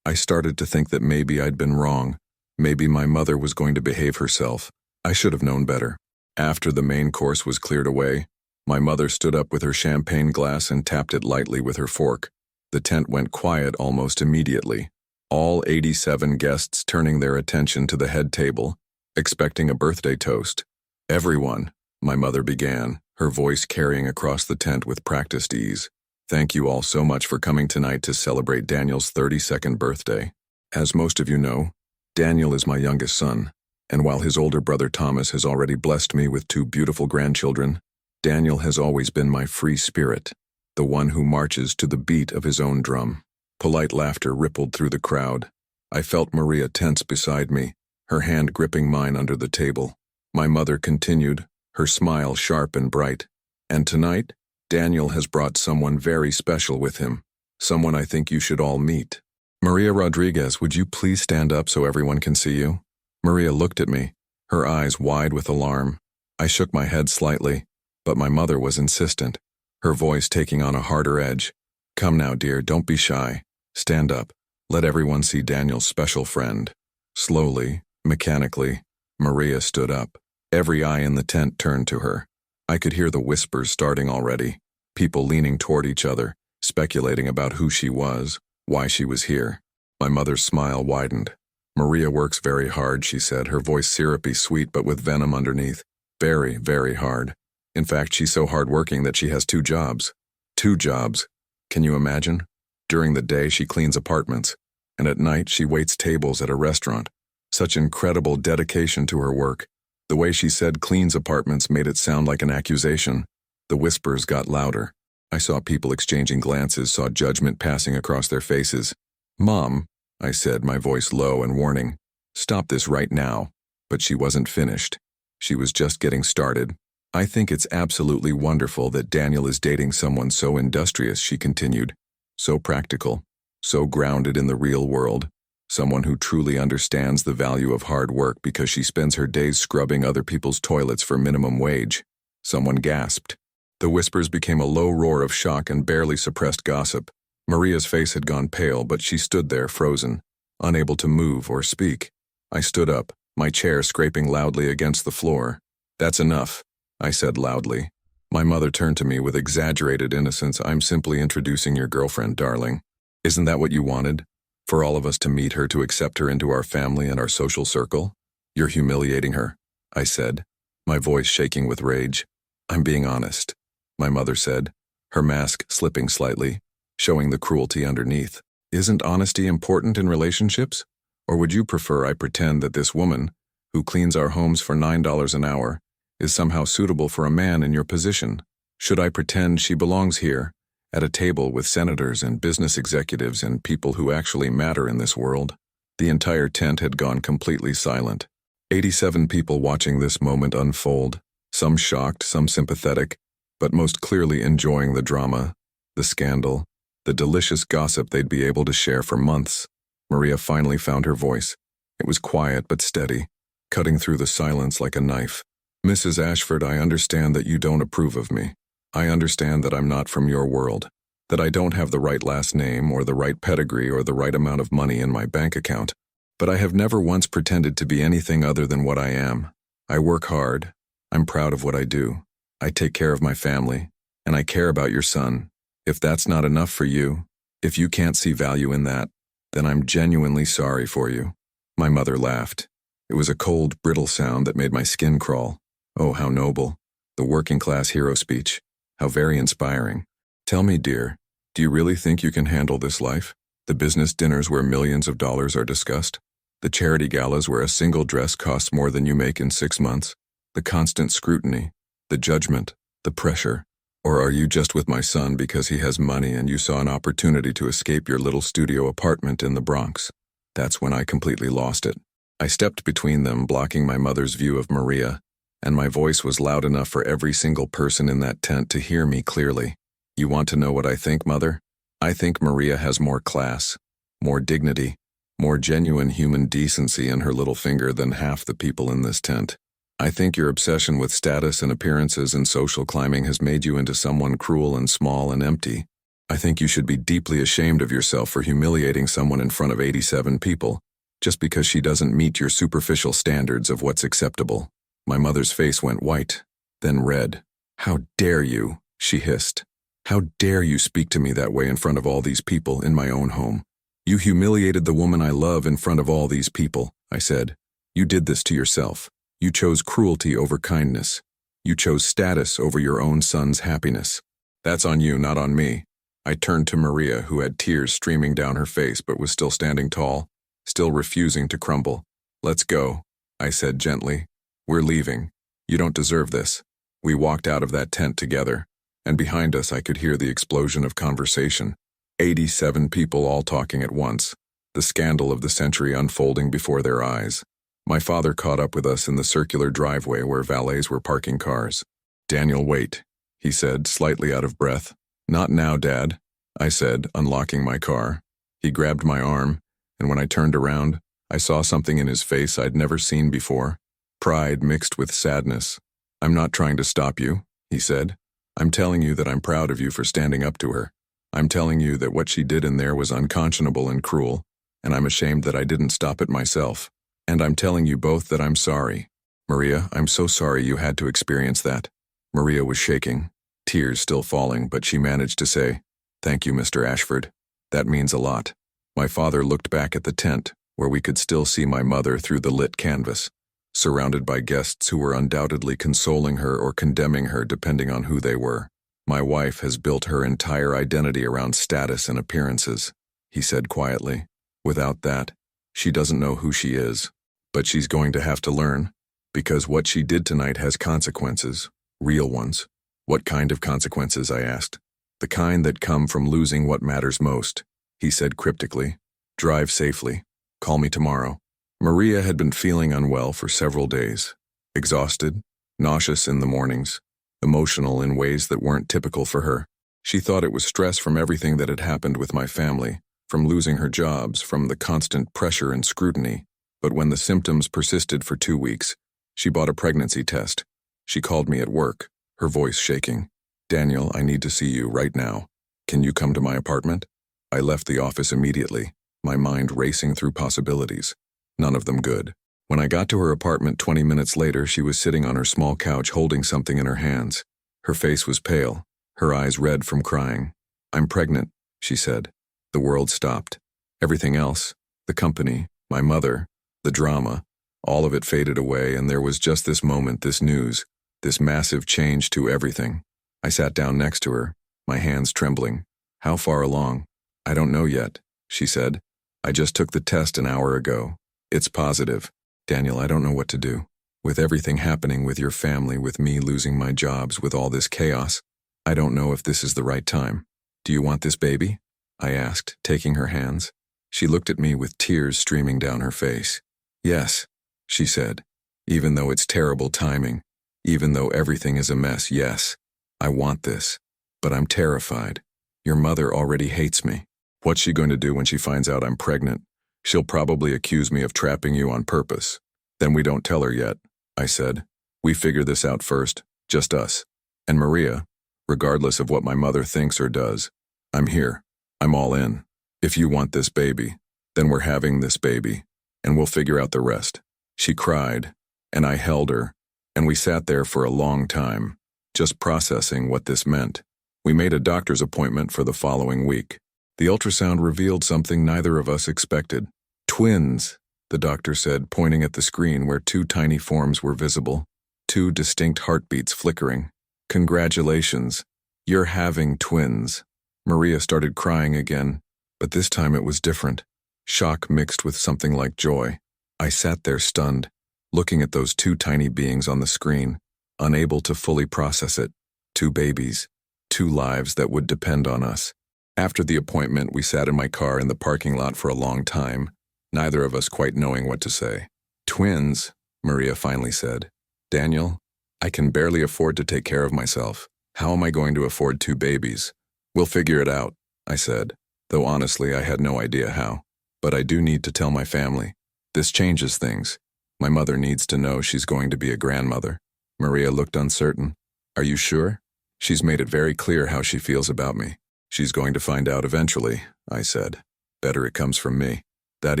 I started to think that maybe I'd been wrong. Maybe my mother was going to behave herself. I should have known better. After the main course was cleared away, my mother stood up with her champagne glass and tapped it lightly with her fork. The tent went quiet almost immediately, all 87 guests turning their attention to the head table, expecting a birthday toast. "Everyone," my mother began, her voice carrying across the tent with practiced ease. "Thank you all so much for coming tonight to celebrate Daniel's 32nd birthday. As most of you know, Daniel is my youngest son, and while his older brother Thomas has already blessed me with 2 beautiful grandchildren, Daniel has always been my free spirit, the one who marches to the beat of his own drum." Polite laughter rippled through the crowd. I felt Maria tense beside me, her hand gripping mine under the table. My mother continued, her smile sharp and bright. "And tonight, Daniel has brought someone very special with him, someone I think you should all meet. Maria Rodriguez, would you please stand up so everyone can see you?" Maria looked at me, her eyes wide with alarm. I shook my head slightly, but my mother was insistent, her voice taking on a harder edge. "Come now, dear, don't be shy. Stand up. Let everyone see Daniel's special friend." Slowly, mechanically, Maria stood up. Every eye in the tent turned to her. I could hear the whispers starting already, people leaning toward each other, speculating about who she was, why she was here. My mother's smile widened. "Maria works very hard," she said, her voice syrupy sweet but with venom underneath. "Very, very hard. In fact, she's so hardworking that she has 2 jobs. 2 jobs. Can you imagine? During the day, she cleans apartments, and at night, she waits tables at a restaurant. Such incredible dedication to her work. The way she said cleans apartments made it sound like an accusation. The whispers got louder. I saw people exchanging glances, saw judgment passing across their faces. "Mom," I said, my voice low and warning, "stop this right now." But she wasn't finished. She was just getting started. "I think it's absolutely wonderful that Daniel is dating someone so industrious," she continued. "So practical, so grounded in the real world. Someone who truly understands the value of hard work because she spends her days scrubbing other people's toilets for minimum wage." Someone gasped. The whispers became a low roar of shock and barely suppressed gossip. Maria's face had gone pale, but she stood there frozen, unable to move or speak. I stood up, my chair scraping loudly against the floor. "That's enough," I said loudly. My mother turned to me with exaggerated innocence. "I'm simply introducing your girlfriend, darling. Isn't that what you wanted? For all of us to meet her, to accept her into our family and our social circle? You're humiliating her," I said, my voice shaking with rage. "I'm being honest," my mother said, her mask slipping slightly, showing the cruelty underneath. "Isn't honesty important in relationships? Or would you prefer I pretend that this woman, who cleans our homes for $9 an hour, is somehow suitable for a man in your position? Should I pretend she belongs here, at a table with senators and business executives and people who actually matter in this world?" The entire tent had gone completely silent. 87 people watching this moment unfold, some shocked, some sympathetic, but most clearly enjoying the drama, the scandal, the delicious gossip they'd be able to share for months. Maria finally found her voice. It was quiet but steady, cutting through the silence like a knife. "Mrs. Ashford, I understand that you don't approve of me. I understand that I'm not from your world, that I don't have the right last name or the right pedigree or the right amount of money in my bank account. But I have never once pretended to be anything other than what I am. I work hard. I'm proud of what I do. I take care of my family, and I care about your son. If that's not enough for you, if you can't see value in that, then I'm genuinely sorry for you." My mother laughed. It was a cold, brittle sound that made my skin crawl. Oh, how noble. The working-class hero speech. How very inspiring. "Tell me, dear, do you really think you can handle this life? The business dinners where millions of dollars are discussed? The charity galas where a single dress costs more than you make in 6 months? The constant scrutiny, the judgment, the pressure? Or are you just with my son because he has money and you saw an opportunity to escape your little studio apartment in the Bronx?" That's when I completely lost it. I stepped between them, blocking my mother's view of Maria, and my voice was loud enough for every single person in that tent to hear me clearly. "You want to know what I think, Mother? I think Maria has more class, more dignity, more genuine human decency in her little finger than half the people in this tent. I think your obsession with status and appearances and social climbing has made you into someone cruel and small and empty. I think you should be deeply ashamed of yourself for humiliating someone in front of 87 people, just because she doesn't meet your superficial standards of what's acceptable." My mother's face went white, then red. "How dare you?" she hissed. "How dare you speak to me that way in front of all these people in my own home? You humiliated the woman I love in front of all these people," I said. "You did this to yourself. You chose cruelty over kindness. You chose status over your own son's happiness. That's on you, not on me." I turned to Maria, who had tears streaming down her face but was still standing tall, still refusing to crumble. "Let's go," I said gently. "We're leaving. You don't deserve this." We walked out of that tent together, and behind us I could hear the explosion of conversation. 87 people all talking at once, the scandal of the century unfolding before their eyes. My father caught up with us in the circular driveway where valets were parking cars. "Daniel, wait," he said, slightly out of breath. "Not now, Dad," I said, unlocking my car. He grabbed my arm, and when I turned around, I saw something in his face I'd never seen before. Pride mixed with sadness. "I'm not trying to stop you," he said. "I'm telling you that I'm proud of you for standing up to her. I'm telling you that what she did in there was unconscionable and cruel, and I'm ashamed that I didn't stop it myself. And I'm telling you both that I'm sorry. Maria, I'm so sorry you had to experience that." Maria was shaking, tears still falling, but she managed to say, "Thank you, Mr. Ashford. That means a lot." My father looked back at the tent, where we could still see my mother through the lit canvas, surrounded by guests who were undoubtedly consoling her or condemning her depending on who they were. "My wife has built her entire identity around status and appearances," he said quietly. "Without that, she doesn't know who she is. But she's going to have to learn, because what she did tonight has consequences, real ones." "What kind of consequences?" I asked. "The kind that come from losing what matters most," he said cryptically. "Drive safely. Call me tomorrow." Maria had been feeling unwell for several days, exhausted, nauseous in the mornings, emotional in ways that weren't typical for her. She thought it was stress from everything that had happened with my family, from losing her jobs, from the constant pressure and scrutiny. But when the symptoms persisted for 2 weeks, she bought a pregnancy test. She called me at work, her voice shaking. "Daniel, I need to see you right now. Can you come to my apartment?" I left the office immediately, my mind racing through possibilities. None of them good. When I got to her apartment 20 minutes later, she was sitting on her small couch holding something in her hands. Her face was pale, her eyes red from crying. "I'm pregnant," she said. The world stopped. Everything else, the company, my mother, the drama, all of it faded away, and there was just this moment, this news, this massive change to everything. I sat down next to her, my hands trembling. "How far along?" "I don't know yet," she said. "I just took the test an hour ago. It's positive." "Daniel, I don't know what to do. With everything happening with your family, with me losing my jobs, with all this chaos, I don't know if this is the right time. Do you want this baby?" I asked, taking her hands. She looked at me with tears streaming down her face. "Yes," she said. "Even though it's terrible timing, even though everything is a mess, yes, I want this. But I'm terrified. Your mother already hates me. What's she going to do when she finds out I'm pregnant? She'll probably accuse me of trapping you on purpose." "Then we don't tell her yet," I said. "We figure this out first, just us. And Maria, regardless of what my mother thinks or does, I'm here. I'm all in. If you want this baby, then we're having this baby, and we'll figure out the rest." She cried, and I held her, and we sat there for a long time, just processing what this meant. We made a doctor's appointment for the following week. The ultrasound revealed something neither of us expected. "Twins," the doctor said, pointing at the screen where 2 tiny forms were visible, 2 distinct heartbeats flickering. "Congratulations. You're having twins." Maria started crying again, but this time it was different. Shock mixed with something like joy. I sat there stunned, looking at those 2 tiny beings on the screen, unable to fully process it. 2 babies, 2 lives that would depend on us. After the appointment, we sat in my car in the parking lot for a long time, neither of us quite knowing what to say. "Twins," Maria finally said. "Daniel, I can barely afford to take care of myself. How am I going to afford 2 babies?" "We'll figure it out," I said, though honestly I had no idea how. "But I do need to tell my family. This changes things. My mother needs to know she's going to be a grandmother." Maria looked uncertain. "Are you sure? She's made it very clear how she feels about me." She's going to find out eventually, I said. Better it comes from me. That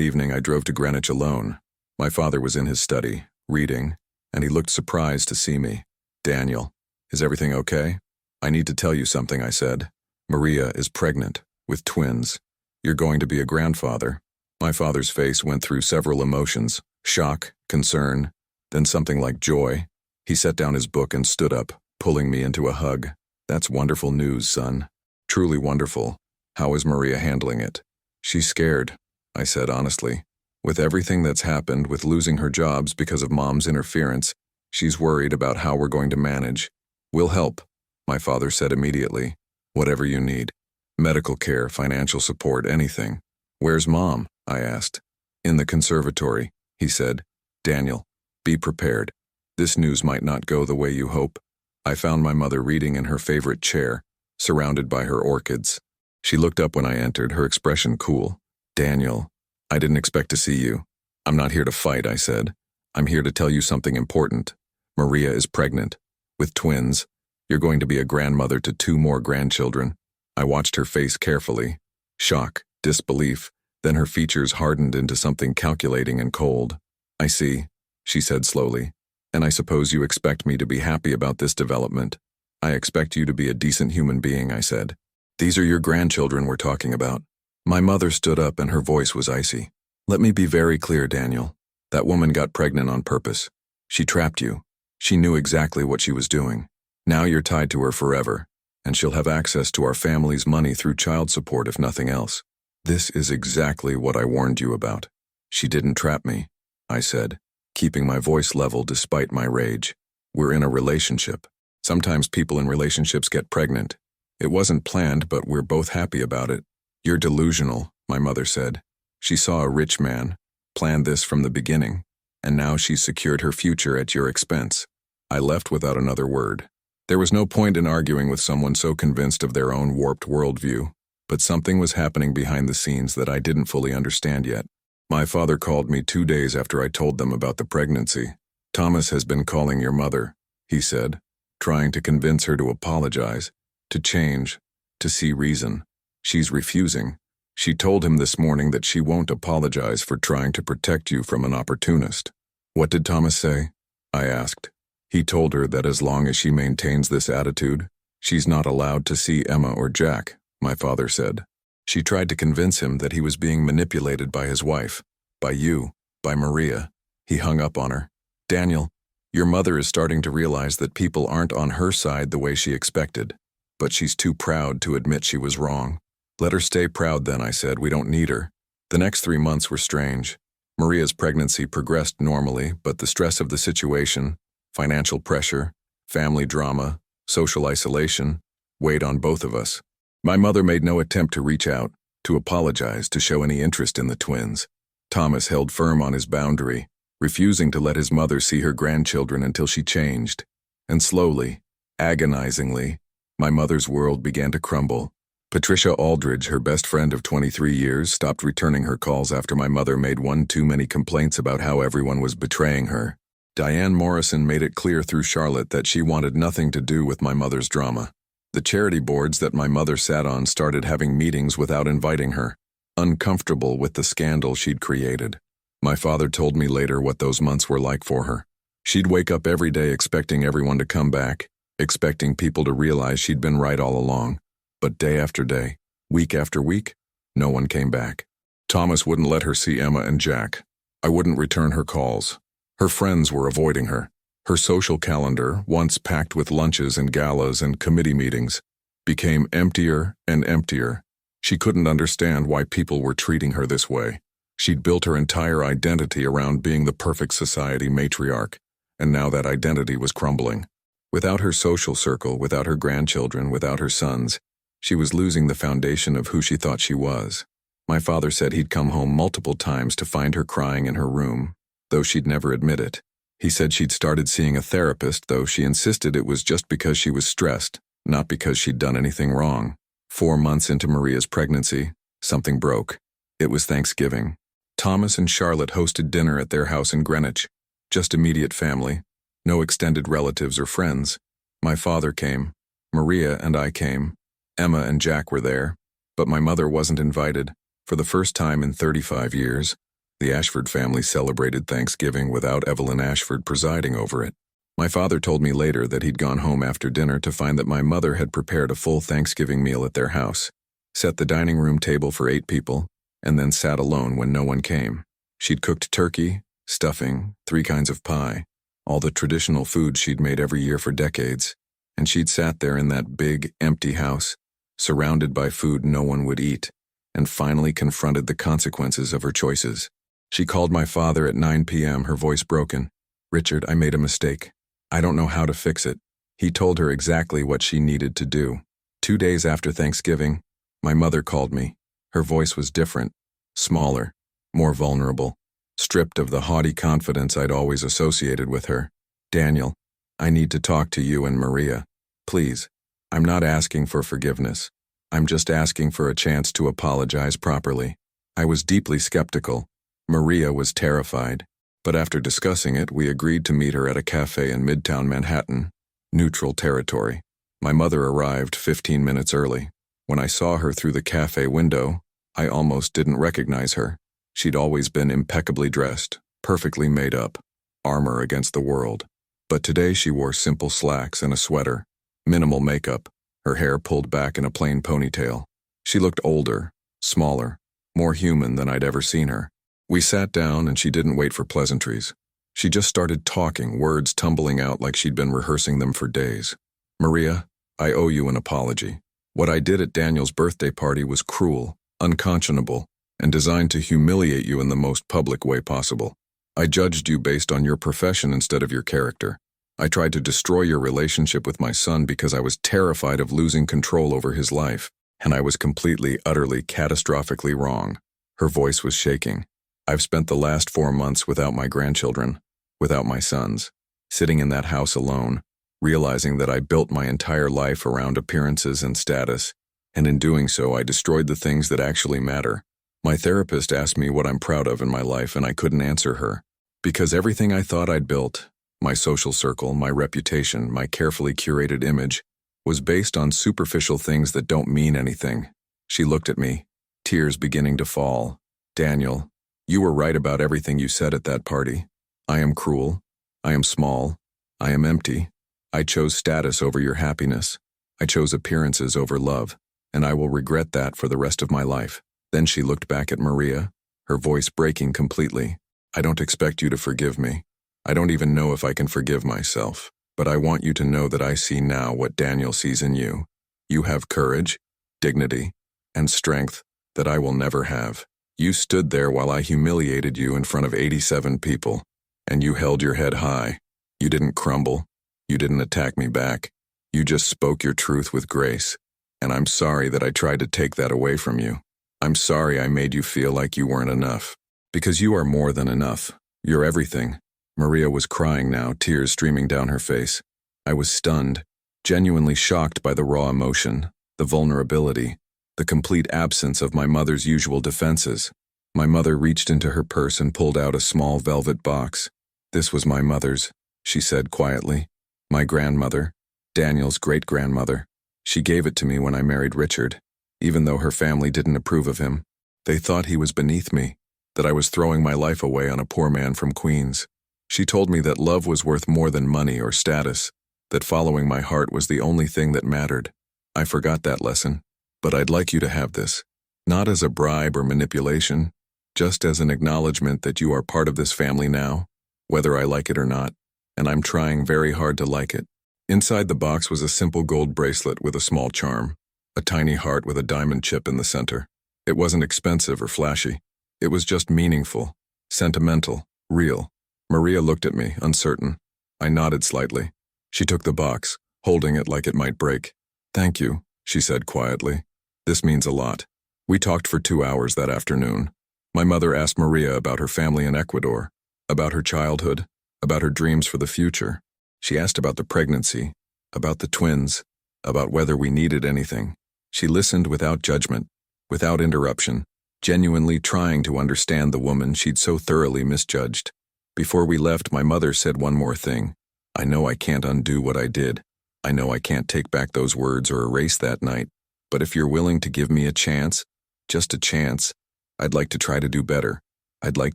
evening I drove to Greenwich alone. My father was in his study, reading, and he looked surprised to see me. Daniel, is everything okay? I need to tell you something, I said. Maria is pregnant, with twins. You're going to be a grandfather. My father's face went through several emotions, shock, concern, then something like joy. He set down his book and stood up, pulling me into a hug. That's wonderful news, son. Truly wonderful. How is Maria handling it? She's scared, I said honestly. With everything that's happened, with losing her jobs because of Mom's interference, she's worried about how we're going to manage. We'll help, my father said immediately. Whatever you need. Medical care, financial support, anything. Where's Mom? I asked. In the conservatory, he said. Daniel, be prepared. This news might not go the way you hope. I found my mother reading in her favorite chair, surrounded by her orchids. She looked up when I entered, her expression cool. Daniel, I didn't expect to see you. I'm not here to fight, I said. I'm here to tell you something important. Maria is pregnant. With twins. You're going to be a grandmother to 2 more grandchildren. I watched her face carefully. Shock, disbelief, then her features hardened into something calculating and cold. I see, she said slowly. And I suppose you expect me to be happy about this development. I expect you to be a decent human being, I said. These are your grandchildren we're talking about. My mother stood up and her voice was icy. Let me be very clear, Daniel. That woman got pregnant on purpose. She trapped you. She knew exactly what she was doing. Now you're tied to her forever, and she'll have access to our family's money through child support if nothing else. This is exactly what I warned you about. She didn't trap me, I said, keeping my voice level despite my rage. We're in a relationship. Sometimes people in relationships get pregnant. It wasn't planned, but we're both happy about it. You're delusional, my mother said. She saw a rich man, planned this from the beginning, and now she's secured her future at your expense. I left without another word. There was no point in arguing with someone so convinced of their own warped worldview, but something was happening behind the scenes that I didn't fully understand yet. My father called me 2 days after I told them about the pregnancy. Thomas has been calling your mother, he said, trying to convince her to apologize, to change, to see reason. She's refusing. She told him this morning that she won't apologize for trying to protect you from an opportunist. What did Thomas say? I asked. He told her that as long as she maintains this attitude, she's not allowed to see Emma or Jack, my father said. She tried to convince him that he was being manipulated by his wife, by you, by Maria. He hung up on her. Daniel, your mother is starting to realize that people aren't on her side the way she expected, but she's too proud to admit she was wrong. Let her stay proud then, I said. We don't need her. The next 3 months were strange. Maria's pregnancy progressed normally, but the stress of the situation, financial pressure, family drama, social isolation, weighed on both of us. My mother made no attempt to reach out, to apologize, to show any interest in the twins. Thomas held firm on his boundary, refusing to let his mother see her grandchildren until she changed. And slowly, agonizingly, my mother's world began to crumble. Patricia Aldridge, her best friend of 23 years, stopped returning her calls after my mother made one too many complaints about how everyone was betraying her. Diane Morrison made it clear through Charlotte that she wanted nothing to do with my mother's drama. The charity boards that my mother sat on started having meetings without inviting her, uncomfortable with the scandal she'd created. My father told me later what those months were like for her. She'd wake up every day expecting everyone to come back, expecting people to realize she'd been right all along. But day after day, week after week, no one came back. Thomas wouldn't let her see Emma and Jack. I wouldn't return her calls. Her friends were avoiding her. Her social calendar, once packed with lunches and galas and committee meetings, became emptier and emptier. She couldn't understand why people were treating her this way. She'd built her entire identity around being the perfect society matriarch, and now that identity was crumbling. Without her social circle, without her grandchildren, without her sons, she was losing the foundation of who she thought she was. My father said he'd come home multiple times to find her crying in her room, though she'd never admit it. He said she'd started seeing a therapist, though she insisted it was just because she was stressed, not because she'd done anything wrong. 4 months into Maria's pregnancy, something broke. It was Thanksgiving. Thomas and Charlotte hosted dinner at their house in Greenwich. Just immediate family, no extended relatives or friends. My father came. Maria and I came. Emma and Jack were there, but my mother wasn't invited. For the first time in 35 years, the Ashford family celebrated Thanksgiving without Evelyn Ashford presiding over it. My father told me later that he'd gone home after dinner to find that my mother had prepared a full Thanksgiving meal at their house, set the dining room table for 8 people, and then sat alone when no one came. She'd cooked turkey, stuffing, 3 kinds of pie, all the traditional foods she'd made every year for decades, and she'd sat there in that big, empty house, surrounded by food no one would eat, and finally confronted the consequences of her choices. She called my father at 9 p.m., her voice broken. "Richard, I made a mistake. I don't know how to fix it." He told her exactly what she needed to do. 2 days after Thanksgiving, my mother called me. Her voice was different, smaller, more vulnerable, stripped of the haughty confidence I'd always associated with her. "Daniel, I need to talk to you and Maria. Please. I'm not asking for forgiveness. I'm just asking for a chance to apologize properly." I was deeply skeptical. Maria was terrified. But after discussing it, we agreed to meet her at a cafe in Midtown Manhattan, neutral territory. My mother arrived 15 minutes early. When I saw her through the cafe window, I almost didn't recognize her. She'd always been impeccably dressed, perfectly made up, armor against the world. But today she wore simple slacks and a sweater, minimal makeup, her hair pulled back in a plain ponytail. She looked older, smaller, more human than I'd ever seen her. We sat down and she didn't wait for pleasantries. She just started talking, words tumbling out like she'd been rehearsing them for days. "Maria, I owe you an apology. What I did at Daniel's birthday party was cruel, unconscionable, and designed to humiliate you in the most public way possible. I judged you based on your profession instead of your character. I tried to destroy your relationship with my son because I was terrified of losing control over his life, and I was completely, utterly, catastrophically wrong." Her voice was shaking. "I've spent the last 4 months without my grandchildren, without my sons, sitting in that house alone, realizing that I built my entire life around appearances and status, and in doing so I destroyed the things that actually matter. My therapist asked me what I'm proud of in my life, and I couldn't answer her, because everything I thought I'd built, my social circle, my reputation, my carefully curated image, was based on superficial things that don't mean anything." She looked at me, tears beginning to fall. "Daniel, you were right about everything you said at that party. I am cruel. I am small. I am empty. I chose status over your happiness. I chose appearances over love, and I will regret that for the rest of my life." Then she looked back at Maria, her voice breaking completely. "I don't expect you to forgive me. I don't even know if I can forgive myself, but I want you to know that I see now what Daniel sees in you. You have courage, dignity, and strength that I will never have. You stood there while I humiliated you in front of 87 people, and you held your head high. You didn't crumble. You didn't attack me back. You just spoke your truth with grace, and I'm sorry that I tried to take that away from you. I'm sorry I made you feel like you weren't enough, because you are more than enough. You're everything." Maria was crying now, tears streaming down her face. I was stunned, genuinely shocked by the raw emotion, the vulnerability, the complete absence of my mother's usual defenses. My mother reached into her purse and pulled out a small velvet box. "This was my mother's," she said quietly. "My grandmother, Daniel's great-grandmother. She gave it to me when I married Richard, even though her family didn't approve of him. They thought he was beneath me, that I was throwing my life away on a poor man from Queens. She told me that love was worth more than money or status, that following my heart was the only thing that mattered. I forgot that lesson. But I'd like you to have this, not as a bribe or manipulation, just as an acknowledgement that you are part of this family now, whether I like it or not, and I'm trying very hard to like it." Inside the box was a simple gold bracelet with a small charm, a tiny heart with a diamond chip in the center. It wasn't expensive or flashy. It was just meaningful, sentimental, real. Maria looked at me, uncertain. I nodded slightly. She took the box, holding it like it might break. "Thank you," she said quietly. "This means a lot." We talked for 2 hours that afternoon. My mother asked Maria about her family in Ecuador, about her childhood, about her dreams for the future. She asked about the pregnancy, about the twins, about whether we needed anything. She listened without judgment, without interruption, genuinely trying to understand the woman she'd so thoroughly misjudged. Before we left, my mother said one more thing. "I know I can't undo what I did. I know I can't take back those words or erase that night, But if you're willing to give me a chance, just a chance, I'd like to try to do better. I'd like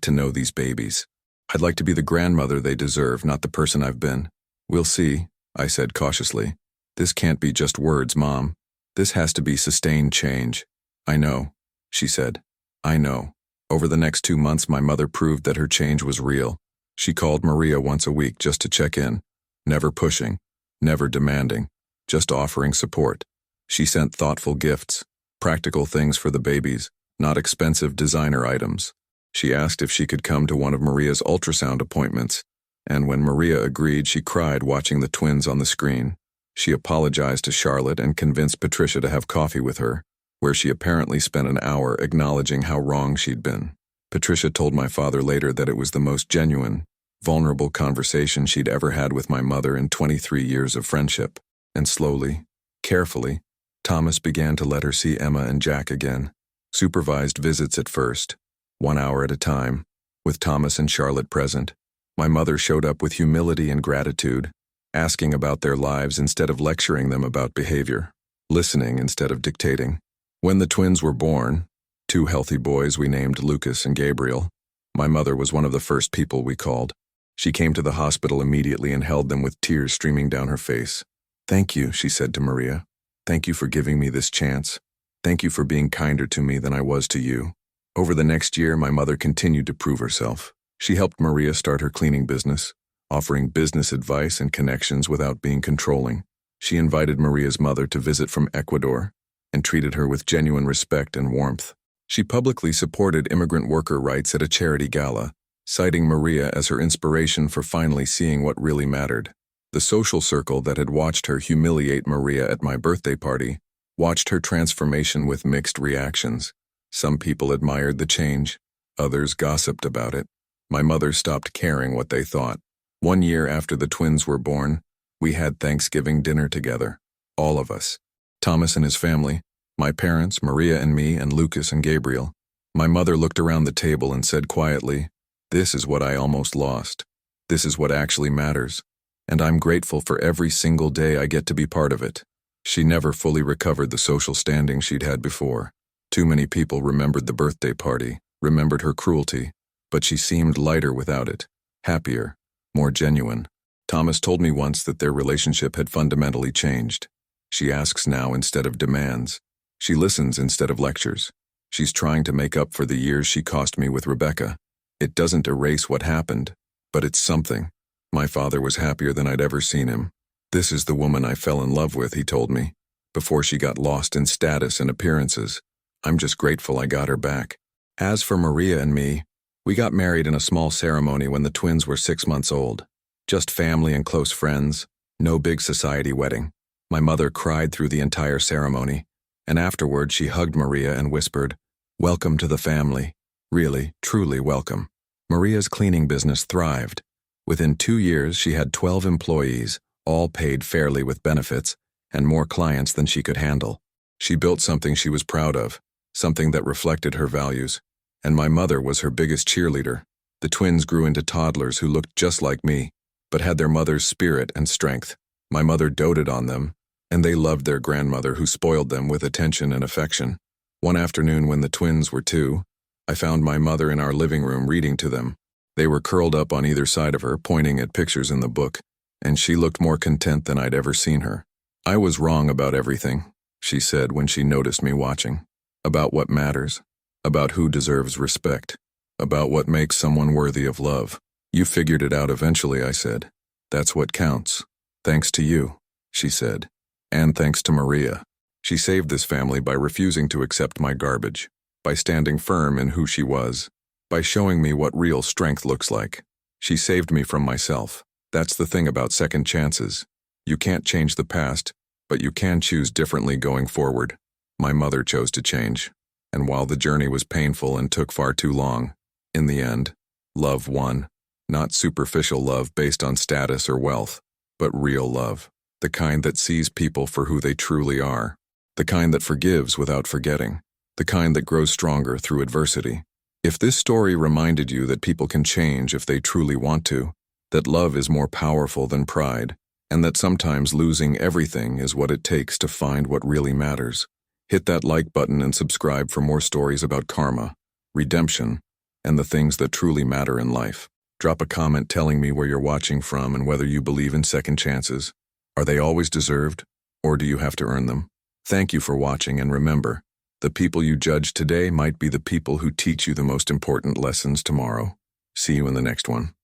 to know these babies. I'd like to be the grandmother they deserve, not the person I've been. We'll see, I said cautiously. This can't be just words, Mom. This has to be sustained change. I know, she said. I know. Over the next 2 months, my mother proved that her change was real. She called Maria once a week just to check in, never pushing, never demanding, just offering support. She sent thoughtful gifts, practical things for the babies, not expensive designer items. She asked if she could come to one of Maria's ultrasound appointments, and when Maria agreed, she cried watching the twins on the screen. She apologized to Charlotte and convinced Patricia to have coffee with her, where she apparently spent an hour acknowledging how wrong she'd been. Patricia told my father later that it was the most genuine, vulnerable conversation she'd ever had with my mother in 23 years of friendship. And slowly, carefully, Thomas began to let her see Emma and Jack again. Supervised visits at first, 1 hour at a time, with Thomas and Charlotte present. My mother showed up with humility and gratitude, asking about their lives instead of lecturing them about behavior, listening instead of dictating. When the twins were born, 2 healthy boys we named Lucas and Gabriel, my mother was one of the first people we called. She came to the hospital immediately and held them with tears streaming down her face. "Thank you," she said to Maria. "Thank you for giving me this chance. Thank you for being kinder to me than I was to you." Over the next year, my mother continued to prove herself. She helped Maria start her cleaning business, offering business advice and connections without being controlling. She invited Maria's mother to visit from Ecuador and treated her with genuine respect and warmth. She publicly supported immigrant worker rights at a charity gala, citing Maria as her inspiration for finally seeing what really mattered. The social circle that had watched her humiliate Maria at my birthday party watched her transformation with mixed reactions. Some people admired the change, others gossiped about it. My mother stopped caring what they thought. 1 year after the twins were born, we had Thanksgiving dinner together, all of us. Thomas and his family, my parents, Maria and me, and Lucas and Gabriel. My mother looked around the table and said quietly, "This is what I almost lost. This is what actually matters. And I'm grateful for every single day I get to be part of it." She never fully recovered the social standing she'd had before. Too many people remembered the birthday party, remembered her cruelty, but she seemed lighter without it, happier, more genuine. Thomas told me once that their relationship had fundamentally changed. She asks now instead of demands. She listens instead of lectures. She's trying to make up for the years she cost me with Rebecca. It doesn't erase what happened, but it's something. My father was happier than I'd ever seen him. "This is the woman I fell in love with," he told me, before she got lost in status and appearances. I'm just grateful I got her back. As for Maria and me, we got married in a small ceremony when the twins were 6 months old. Just family and close friends, no big society wedding. My mother cried through the entire ceremony, and afterward she hugged Maria and whispered, "Welcome to the family. Really, truly welcome." Maria's cleaning business thrived. Within 2 years, she had 12 employees, all paid fairly with benefits, and more clients than she could handle. She built something she was proud of, something that reflected her values, and my mother was her biggest cheerleader. The twins grew into toddlers who looked just like me, but had their mother's spirit and strength. My mother doted on them, and they loved their grandmother who spoiled them with attention and affection. One afternoon when the twins were 2, I found my mother in our living room reading to them. They were curled up on either side of her, pointing at pictures in the book, and she looked more content than I'd ever seen her. "I was wrong about everything," she said when she noticed me watching. "About what matters, about who deserves respect, about what makes someone worthy of love. You figured it out eventually," I said. "That's what counts. Thanks to you," she said. "And thanks to Maria. She saved this family by refusing to accept my garbage, by standing firm in who she was, by showing me what real strength looks like. She saved me from myself. That's the thing about second chances. You can't change the past, but you can choose differently going forward." My mother chose to change, and while the journey was painful and took far too long, in the end, love won. Not superficial love based on status or wealth, but real love. The kind that sees people for who they truly are. The kind that forgives without forgetting. The kind that grows stronger through adversity. If this story reminded you that people can change if they truly want to, that love is more powerful than pride, and that sometimes losing everything is what it takes to find what really matters, Hit that like button and subscribe for more stories about karma, redemption, and the things that truly matter in life. Drop a comment telling me where you're watching from and whether you believe in second chances. Are they always deserved, or do you have to earn them? Thank you for watching, and remember, the people you judge today might be the people who teach you the most important lessons tomorrow. See you in the next one.